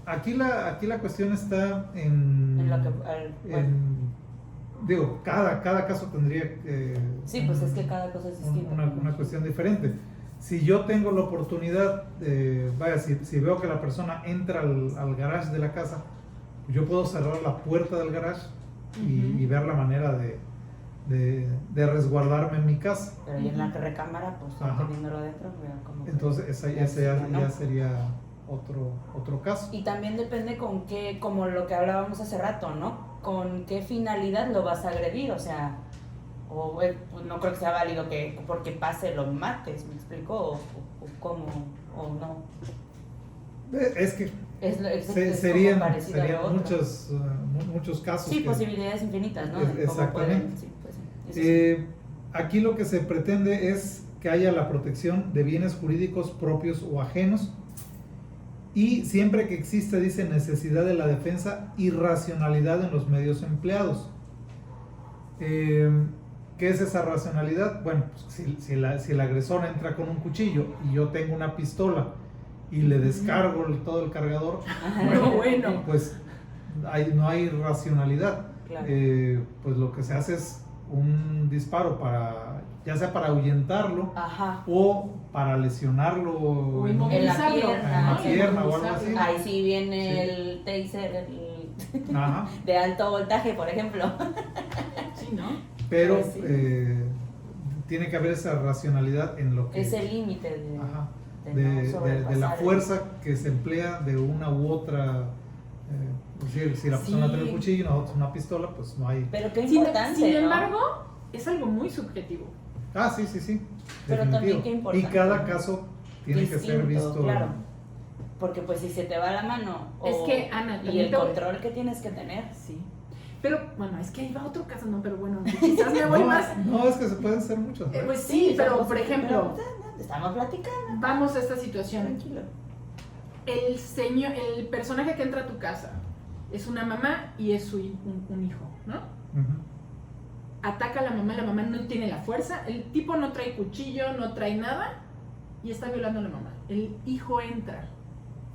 aquí la cuestión está en, En lo que, bueno. digo, cada caso tendría Sí, pues es que cada cosa es distinta. una cuestión diferente. Si yo tengo la oportunidad, si veo que la persona entra al garage de la casa, yo puedo cerrar la puerta del garage y ver la manera de resguardarme en mi casa. Pero ya en la recámara, pues Ajá. teniéndolo adentro, veo como que- Entonces ese ya sería otro caso. Y también depende con qué, como lo que hablábamos hace rato, ¿no? Con qué finalidad lo vas a agredir, o sea, pues no creo que sea válido que porque pase lo mates, ¿me explico? O cómo, o no. Es que Es serían como parecido a lo otro. muchos casos. Sí, que- posibilidades infinitas, ¿no? De cómo Exactamente. pueden- sí, pues sí, eso sí. Aquí lo que se pretende es que haya la protección de bienes jurídicos propios o ajenos y siempre que existe, dice, necesidad de la defensa y racionalidad en los medios empleados. ¿Qué es esa racionalidad? Bueno, pues, si el agresor entra con un cuchillo y yo tengo una pistola y le descargo todo el cargador, Bueno. pues no hay racionalidad. Claro. Pues lo que se hace es un disparo ya sea para ahuyentarlo Ajá. o para lesionarlo O en inmovilizarlo. pierna, ¿no? en la pierna o algo así. Ahí sí viene Sí. el taser Ajá. de alto voltaje, por ejemplo. Sí, ¿no? Pero Pues sí. tiene que haber esa racionalidad en lo que Ese límite de, ajá, de no de la sobrepasar el- fuerza que se emplea de una u otra. Es decir, si la persona Sí. tiene un cuchillo y nosotros una pistola, pues no hay. Pero qué Sin, importante, sin ¿no? embargo, es algo muy subjetivo. Ah, sí. Pero definitivo. también qué Y importante. cada caso tiene que ser Distinto, visto. claro. Porque pues si se te va la mano Es que, Ana, y también el te voy- control que tienes que tener. Sí. Pero, bueno, es que ahí va otro caso, ¿no? Pero bueno, quizás me voy más. No, es que se pueden hacer muchos. ¿no? Pues sí, pero somos- por ejemplo, pero estamos platicando, vamos a esta situación. tranquilo. El personaje que entra a tu casa es una mamá y es un hijo, ¿no? Ujú. Ataca a la mamá no tiene la fuerza, el tipo no trae cuchillo, no trae nada y está violando a la mamá. El hijo entra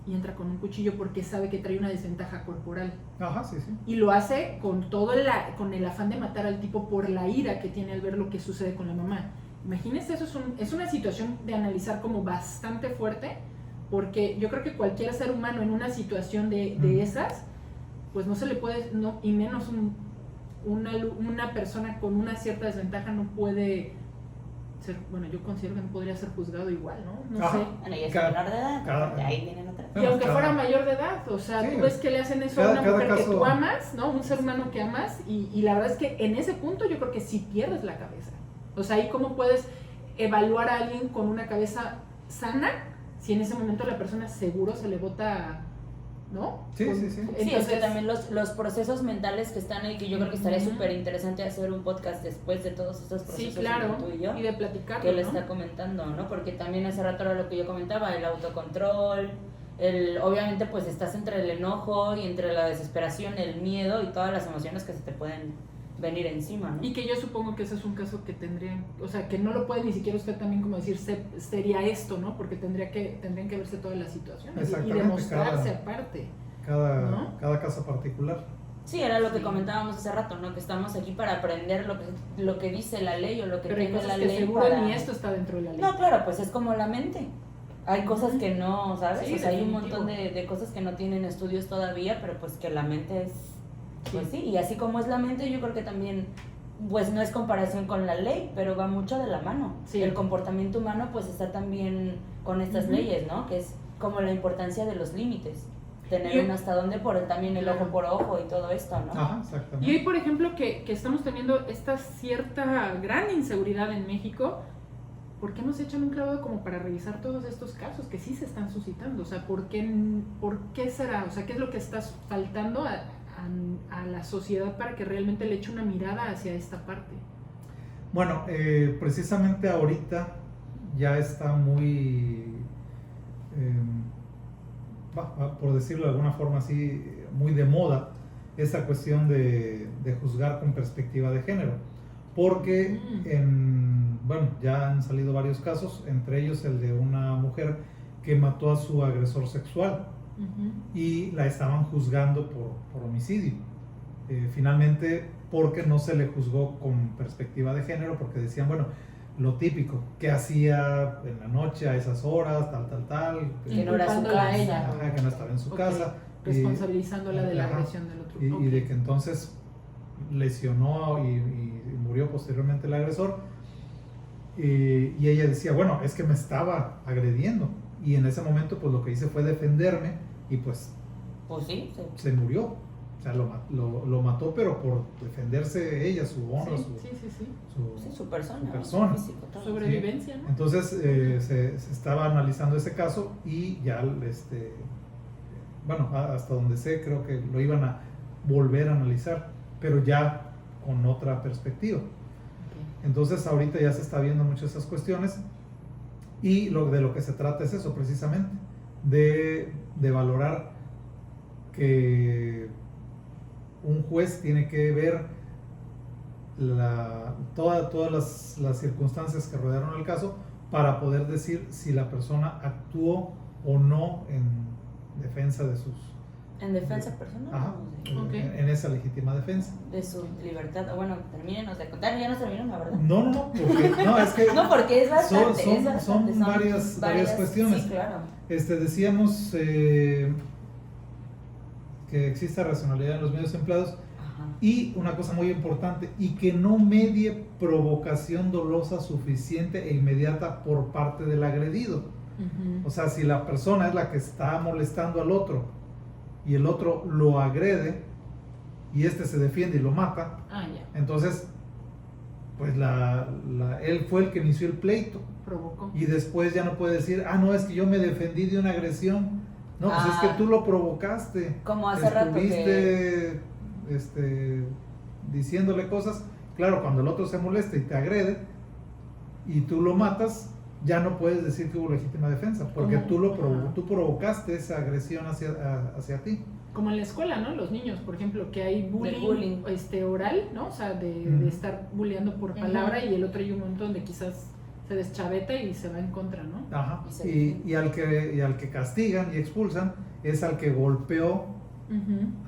y entra con un cuchillo porque sabe que trae una desventaja corporal Ajá, sí. y lo hace con con el afán de matar al tipo por la ira que tiene al ver lo que sucede con la mamá. Imagínense, eso es una situación de analizar como bastante fuerte, porque yo creo que cualquier ser humano en una situación de esas, pues no se le puede, no, y menos una persona con una cierta desventaja no puede ser, bueno, yo considero que no podría ser juzgado igual, ¿no? No Ajá. sé. Bueno, y es Cada- menor de edad, cada- de ahí vienen otras. Y aunque Cada- fuera mayor de edad, o sea, Sí. tú ves que le hacen eso a Cada una mujer que caso- tú amas, ¿no? Un ser humano que amas, y la verdad es que en ese punto yo creo que sí pierdes la cabeza. O sea, ahí cómo puedes evaluar a alguien con una cabeza sana si en ese momento la persona seguro se le bota, ¿no? Sí, sí. Sí, es que Entonces, también los procesos mentales que están ahí, que yo creo que estaría Ujú. súper interesante hacer un podcast después de todos estos sí, procesos claro, entre tú y yo, y de platicar, que él ¿no? está comentando, ¿no? Porque también hace rato era lo que yo comentaba, el autocontrol, obviamente pues estás entre el enojo y entre la desesperación, el miedo y todas las emociones que se te pueden venir encima, ¿no? Y que yo supongo que ese es un caso que tendrían, o sea, que no lo puede ni siquiera usted también como decir, sería esto, ¿no? Porque tendrían que verse todas las situaciones y Exactamente, demostrarse aparte. ¿No? Cada caso particular. Sí, era lo que Sí. comentábamos hace rato, ¿no? Que estamos aquí para aprender lo que dice la ley o lo que Pero hay tiene cosas la que ley seguro para... ni esto está dentro de la ley. No, claro, pues es como la mente. Hay cosas que no, ¿sabes? Sí, o sea, hay un definitivo. montón de cosas que no tienen estudios todavía, pero pues que la mente es... Pues sí, y así como es la mente, yo creo que también, pues no es comparación con la ley, pero va mucho de la mano. Sí. El comportamiento humano pues está también con estas Ujú. leyes, ¿no? Que es como la importancia de los límites. Tener Y- un hasta dónde por también el Claro. ojo por ojo y todo esto, ¿no? Ajá, Y exactamente. hoy, por ejemplo, que estamos teniendo esta cierta gran inseguridad en México, ¿por qué no se echan un clavado como para revisar todos estos casos que sí se están suscitando? O sea, ¿por qué será? O sea, ¿qué es lo que está faltando a a la sociedad para que realmente le eche una mirada hacia esta parte? Bueno, precisamente ahorita ya está muy, por decirlo de alguna forma así, muy de moda esta cuestión de juzgar con perspectiva de género, porque bueno, ya han salido varios casos, entre ellos el de una mujer que mató a su agresor sexual y la estaban juzgando por homicidio. Finalmente, porque no se le juzgó con perspectiva de género, porque decían, bueno, lo típico, ¿qué hacía en la noche a esas horas, tal? Que no era su casa. Ella. Ajá, que no estaba en su casa. Responsabilizándola de la agresión del otro. Y de que entonces lesionó y murió posteriormente el agresor. Y ella decía, bueno, es que me estaba agrediendo. Y en ese momento, pues lo que hice fue defenderme y pues sí. Se murió. O sea, lo mató, pero por defenderse ella, su honor, su persona. Su físico, todo. Sobrevivencia, ¿no? Entonces se estaba analizando ese caso y ya, bueno, hasta donde sé, creo que lo iban a volver a analizar, pero ya con otra perspectiva. Entonces ahorita ya se está viendo muchas esas cuestiones y de lo que se trata es eso precisamente, de valorar que un juez tiene que ver todas las circunstancias que rodearon el caso para poder decir si la persona actuó o no en defensa de sus... ¿En defensa personal? Ajá, Okay. en esa legítima defensa. De su libertad. Bueno, termínenos de contar, ya nos terminaron, la verdad. No, es que... No, porque es bastante. Son varias cuestiones. Sí, claro. Decíamos que exista racionalidad en los medios empleados. Ajá. Y una cosa muy importante, y que no medie provocación dolosa suficiente e inmediata por parte del agredido. O sea, si la persona es la que está molestando al otro y el otro lo agrede y se defiende y lo mata, entonces pues él fue el que inició el pleito. Provocó. Y después ya no puede decir, no, es que yo me defendí de una agresión. No, pues es que tú lo provocaste. Como hace rato que... diciéndole cosas. Claro, cuando el otro se molesta y te agrede y tú lo matas, ya no puedes decir que hubo legítima defensa, porque tú provocaste esa agresión hacia ti. Como en la escuela, ¿no? Los niños, por ejemplo, que hay bullying. Oral, ¿no? O sea, de estar bulleando por palabra y el otro hay un momento donde quizás se deschaveta y se va en contra, ¿no? Ajá. Y al que castigan y expulsan es al que golpeó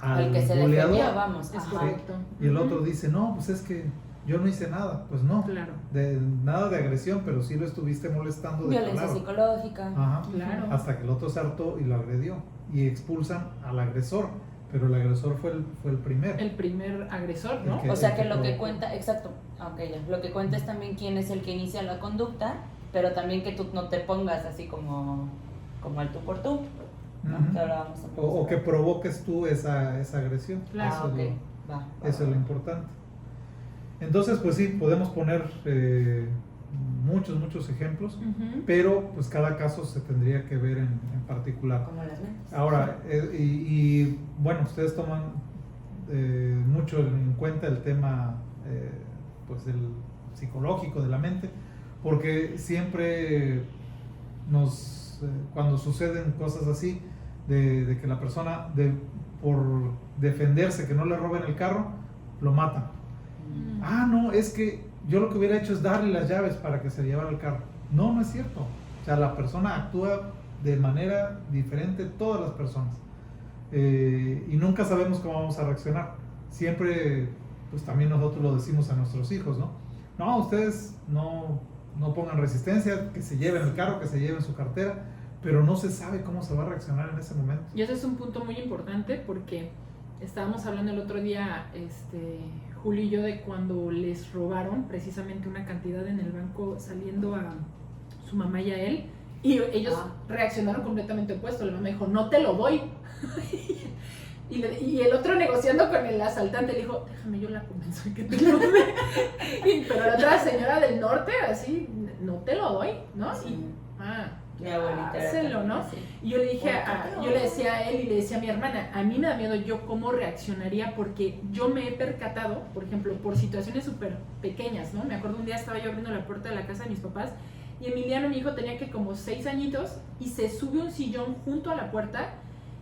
al que se buleador. defendió, vamos. Es correcto. Y el otro dice, no, pues es que yo no hice nada. Pues no, claro. Nada de agresión, pero sí lo estuviste molestando de violencia palabra. Psicológica. Ajá. Claro. Hasta que el otro se hartó y lo agredió. Y expulsan al agresor, pero el agresor fue el primero. El primer agresor, ¿no? O sea que lo que cuenta, exacto, lo que cuenta es también quién es el que inicia la conducta, pero también que tú no te pongas así como el tú por tú, ¿no? Que hablábamos o que provoques tú esa agresión. Claro. Eso es lo importante. Entonces, pues sí, podemos poner muchos ejemplos, pero pues cada caso se tendría que ver en particular. Como las mentes. Ahora, y bueno, ustedes toman mucho en cuenta el tema pues del psicológico de la mente, porque siempre cuando suceden cosas así, de que la persona por defenderse, que no le roben el carro, lo matan. No, es que yo lo que hubiera hecho es darle las llaves para que se llevara el carro. No es cierto. O sea, la persona actúa de manera diferente, todas las personas. Y nunca sabemos cómo vamos a reaccionar. Siempre, pues también nosotros lo decimos a nuestros hijos, ¿no? No, ustedes no pongan resistencia, que se lleven el carro, que se lleven su cartera, pero no se sabe cómo se va a reaccionar en ese momento. Y ese es un punto muy importante porque estábamos hablando el otro día, Julio y yo, de cuando les robaron precisamente una cantidad en el banco saliendo a su mamá y a él, y ellos reaccionaron completamente opuesto. La mamá dijo, no te lo doy. Y el otro, negociando con el asaltante, le dijo, déjame, yo la convenzo que te lo dé. Pero la otra señora del norte, así, no te lo doy, ¿no? Sí. Mi abuelita era Hazlo, ¿no? así. Y yo le dije, yo le decía a él y le decía a mi hermana, a mí me da miedo yo cómo reaccionaría, porque yo me he percatado, por ejemplo, por situaciones súper pequeñas, ¿no? Me acuerdo un día estaba yo abriendo la puerta de la casa de mis papás y Emiliano, mi hijo, tenía que como 6 añitos y se sube un sillón junto a la puerta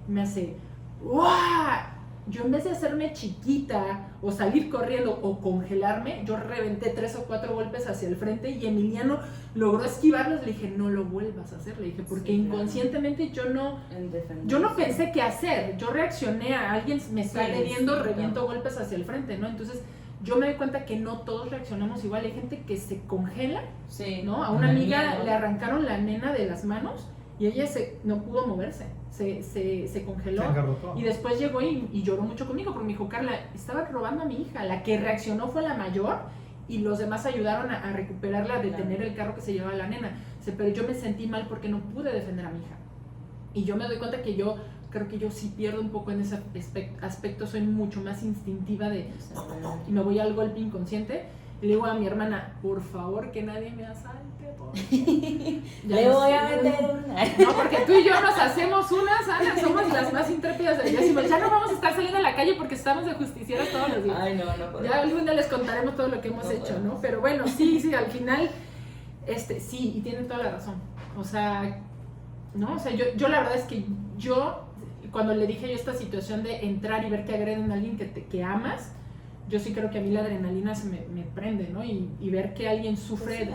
y me hace, ¡guau! Yo en vez de hacerme chiquita o salir corriendo o congelarme, yo reventé 3 o 4 golpes hacia el frente y Emiliano logró esquivarlos. Le dije, no lo vuelvas a hacer, le dije, porque Sí, inconscientemente yo no pensé qué hacer, yo reaccioné a alguien me está agrediendo, reviento golpes hacia el frente, ¿no? Entonces yo me doy cuenta que no todos reaccionamos igual. Hay gente que se congela, sí, ¿no? A una amiga le arrancaron la nena de las manos y ella no pudo moverse, se congeló. Y después llegó y lloró mucho conmigo porque me dijo, Carla, estaba robando a mi hija. La que reaccionó fue la mayor y los demás ayudaron a recuperarla, a detener el carro que se llevaba la nena. Pero yo me sentí mal porque no pude defender a mi hija. Y yo me doy cuenta que yo creo que yo sí pierdo un poco en ese aspecto, soy mucho más instintiva y me voy al golpe inconsciente. Y le digo a mi hermana, por favor, que nadie me asalte. Le voy a meter una. No, porque tú y yo nos hacemos unas, Ana, somos las más intrépidas. Decimos, ya no vamos a estar saliendo a la calle porque estamos de justicieras todos los días. Ay, no podemos. Ya algún día les contaremos todo lo que hemos hecho, ¿no? Pero bueno, sí, al final, sí, y tienen toda la razón. O sea, ¿no? O sea, yo la verdad es que cuando le dije yo esta situación de entrar y ver que agreden a alguien que amas, yo sí creo que a mí la adrenalina me prende, ¿no? Y ver que alguien sufre,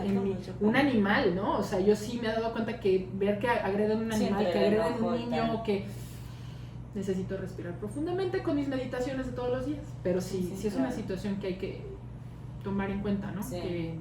un animal, ¿no? O sea, yo sí me he dado cuenta que ver que agreden a un animal, que agreden a un niño, que necesito respirar profundamente con mis meditaciones de todos los días. Pero sí es una situación que hay que tomar en cuenta, ¿no? Sí. Que,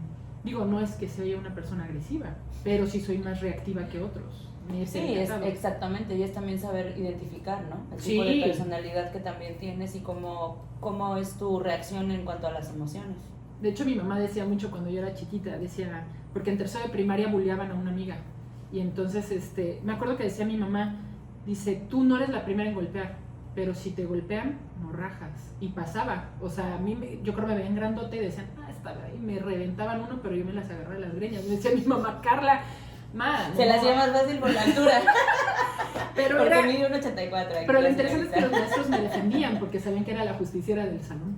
digo, no es que sea una persona agresiva, pero sí soy más reactiva que otros. Sí, exactamente, y es también saber identificar, ¿no? El tipo de personalidad que también tienes y cómo es tu reacción en cuanto a las emociones. De hecho, mi mamá decía mucho cuando yo era chiquita, decía, porque en tercero de primaria bulleaban a una amiga, y entonces, me acuerdo que decía mi mamá, dice, tú no eres la primera en golpear, pero si te golpean, no rajas, y pasaba, o sea, a mí, yo creo que me veían grandote y decían, estaba ahí, me reventaban uno, pero yo me las agarré de las greñas, me decía mi mamá, Carla, se la hacía más fácil por la altura. Porque mide 1.84. Pero lo interesante es que los maestros me defendían porque sabían que era la justiciera del salón.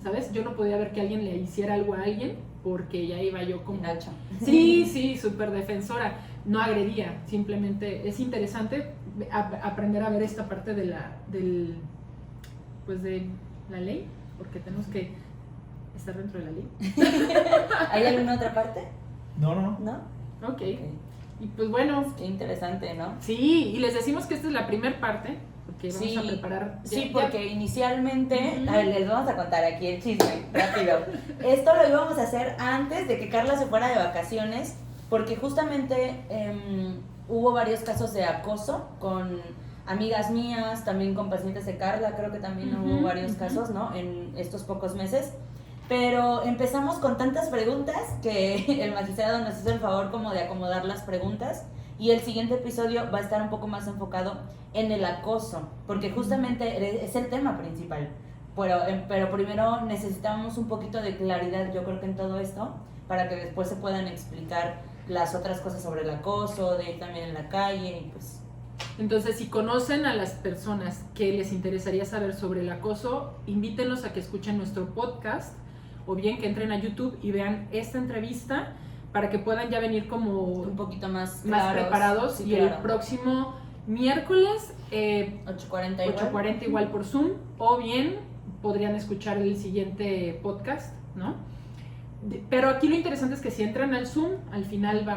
¿Sabes? Yo no podía ver que alguien le hiciera algo a alguien porque ya iba yo como... Nacho. Sí, súper defensora. No agredía, simplemente es interesante aprender a ver esta parte de de la ley, porque tenemos que estar dentro de la ley. ¿Hay alguna otra parte? No. ¿No? Ok. Y pues bueno. Qué interesante, ¿no? Sí, y les decimos que esta es la primera parte, porque vamos a preparar. Porque inicialmente, a ver, les vamos a contar aquí el chisme, rápido. Esto lo íbamos a hacer antes de que Carla se fuera de vacaciones, porque justamente hubo varios casos de acoso con amigas mías, también con pacientes de Carla, creo que también hubo varios casos, ¿no? En estos pocos meses. Pero empezamos con tantas preguntas que el magistrado nos hizo el favor como de acomodar las preguntas, y el siguiente episodio va a estar un poco más enfocado en el acoso, porque justamente es el tema principal. Pero primero necesitamos un poquito de claridad, yo creo que en todo esto, para que después se puedan explicar las otras cosas sobre el acoso, de ir también en la calle y pues... Entonces, si conocen a las personas que les interesaría saber sobre el acoso, invítenlos a que escuchen nuestro podcast, o bien que entren a YouTube y vean esta entrevista para que puedan ya venir como un poquito más preparados. Sí, y claro. El próximo miércoles 8:40 igual por Zoom, o bien podrían escuchar el siguiente podcast, ¿no? Pero aquí lo interesante es que si entran al Zoom, al final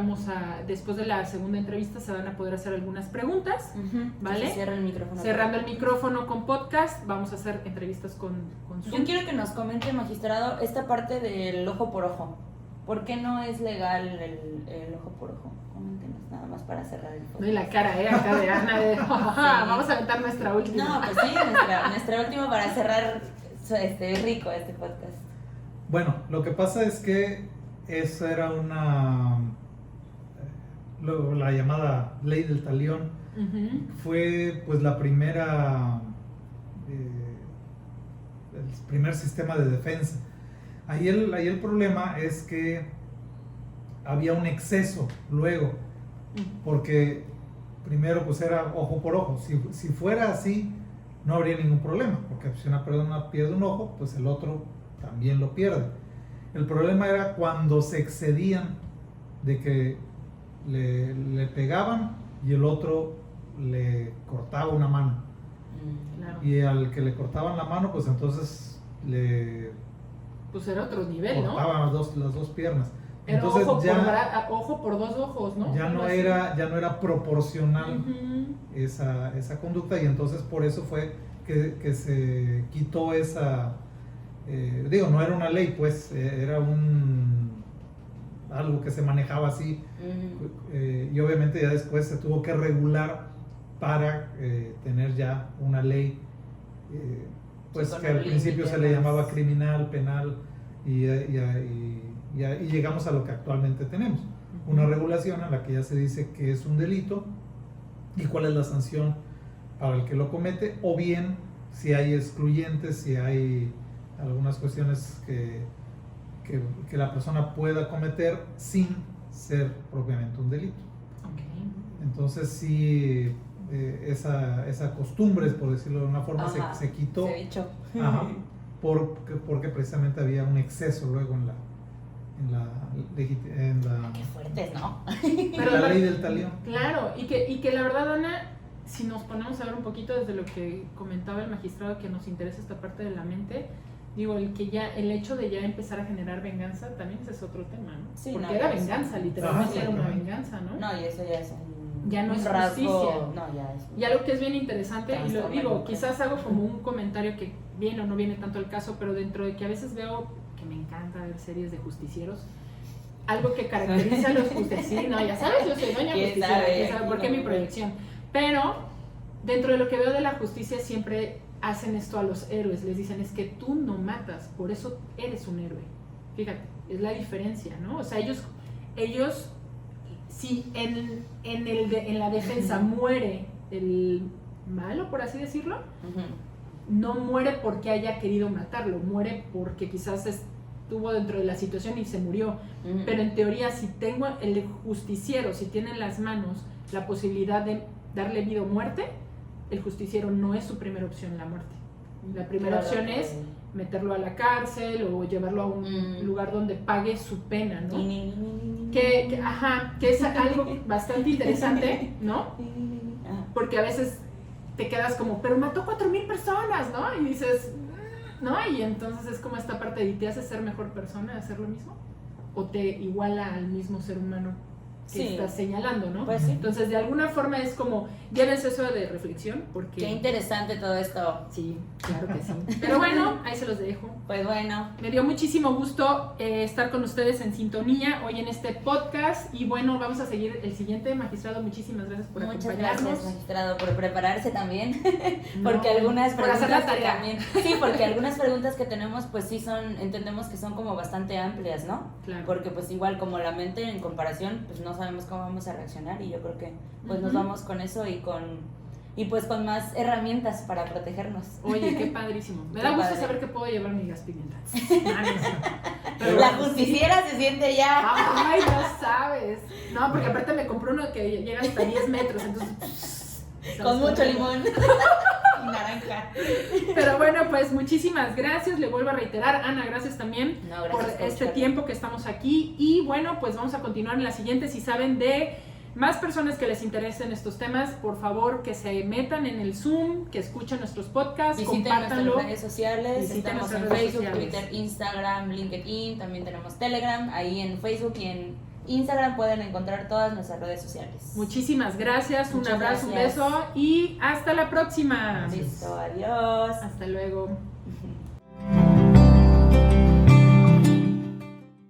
después de la segunda entrevista se van a poder hacer algunas preguntas, ¿vale? Cierra el micrófono. Cerrando el micrófono con podcast, vamos a hacer entrevistas con Zoom. Yo quiero que nos comente, magistrado, esta parte del ojo por ojo. ¿Por qué no es legal el ojo por ojo? Coméntenos nada más para cerrar el podcast. No, y la cara, acá de Ana, sí. Vamos a aventar nuestra última. No, pues sí, nuestra última para cerrar rico este podcast. Bueno, lo que pasa es que esa era la llamada ley del talión. Fue pues la primera, el primer sistema de defensa. Ahí el problema es que había un exceso luego. porque primero pues era ojo por ojo. Si fuera así, no habría ningún problema, porque si una persona pierde un ojo, pues el otro también lo pierde. El problema era cuando se excedían de que le pegaban y el otro le cortaba una mano. Claro. Y al que le cortaban la mano, pues entonces le Pues era otro nivel, ¿no? cortaban las dos piernas. Era Entonces ojo por dos ojos, ¿no? ya no era proporcional Uh-huh. esa conducta, y entonces por eso fue que se quitó esa, no era una ley, pues era algo que se manejaba así, y obviamente ya después se tuvo que regular para tener ya una ley, pues Sí, que al principio se le límites. llamaba criminal, penal, y llegamos a lo que actualmente tenemos, una regulación en la que ya se dice que es un delito y cuál es la sanción para el que lo comete, o bien si hay excluyentes, si hay algunas cuestiones que la persona pueda cometer sin ser propiamente un delito. Okay. Entonces sí, esa costumbre, por decirlo de una forma, se quitó. Se echó. Ajá, porque precisamente había un exceso luego en Qué fuertes, ¿no? Pero la ley del talión. Claro, y que la verdad, Ana, si nos ponemos a ver un poquito desde lo que comentaba el magistrado, que nos interesa esta parte de la mente, digo, el hecho de ya empezar a generar venganza también ese es otro tema, ¿no? Sí, porque no, era eso. venganza, literalmente Ajá, era una sí. venganza, ¿no? No, y eso ya es Ya no un es rasgo, justicia. No, ya es. Y algo que es bien interesante, y lo Trastorno digo, mental. quizás hago como un comentario que viene o no viene tanto al caso, pero dentro de que a veces veo que me encanta ver series de justicieros, algo que caracteriza a los justicieros, no, ya sabes, yo soy doña ¿Quién justiciera, sabe? ¿quién sabe por qué mi proyección? Pero dentro de lo que veo de la justicia siempre hacen esto a los héroes, les dicen es que tú no matas, por eso eres un héroe. Fíjate, es la diferencia, ¿no? O sea, ellos si en la defensa muere el malo, por así decirlo, no muere porque haya querido matarlo, muere porque quizás estuvo dentro de la situación y se murió. Pero en teoría, si tengo el justiciero, si tiene en las manos la posibilidad de darle vida o muerte, el justiciero no es su primera opción la muerte. La primera opción es meterlo a la cárcel o llevarlo a un lugar donde pague su pena, ¿no? Que es algo bastante interesante, ¿no? Porque a veces te quedas como, pero mató 4,000 personas, ¿no? Y dices, ¿no? Y entonces es como esta parte de, ¿te hace ser mejor persona hacer lo mismo? ¿O te iguala al mismo ser humano que Sí. estás señalando, ¿no? Pues sí. Entonces, de alguna forma es como, llévense eso de reflexión, porque... Qué interesante todo esto. Sí, claro que sí. Pero bueno, ahí se los dejo. Pues bueno, Me dio muchísimo gusto estar con ustedes en sintonía hoy en este podcast. Y bueno, vamos a seguir el siguiente. Magistrado, muchísimas gracias por muchas acompañarnos. gracias, magistrado, por prepararse también. No, Porque algunas por hacer la preguntas que tarea. también, sí, porque algunas preguntas que tenemos pues sí entendemos que son como bastante amplias, ¿no? Claro. Porque pues igual como la mente en comparación pues no sabemos cómo vamos a reaccionar, y yo creo que pues nos vamos con eso y pues con más herramientas para protegernos. Oye, qué padrísimo. Me Qué da gusto padre. saber que puedo llevar mi gas pimienta. La justiciera se siente ya Ay, no sabes. No, porque aparte me compré uno que llega hasta 10 metros, entonces... con mucho limón y naranja. Pero bueno, pues muchísimas gracias. Le vuelvo a reiterar, Ana, gracias también No, gracias, por coach este Carmen. tiempo que estamos aquí. Y bueno, pues vamos a continuar en la siguiente. Si saben de más personas que les interesen estos temas, por favor que se metan en el Zoom, que escuchen nuestros podcasts, Visiten compártanlo. nuestras redes sociales, Visiten estamos nuestras en redes Facebook, sociales. Twitter, Instagram, LinkedIn, también tenemos Telegram, ahí en Facebook y en Instagram pueden encontrar todas nuestras redes sociales. Muchísimas gracias, un Muchas abrazo, gracias. un beso y hasta la próxima. Listo, adiós. Hasta luego.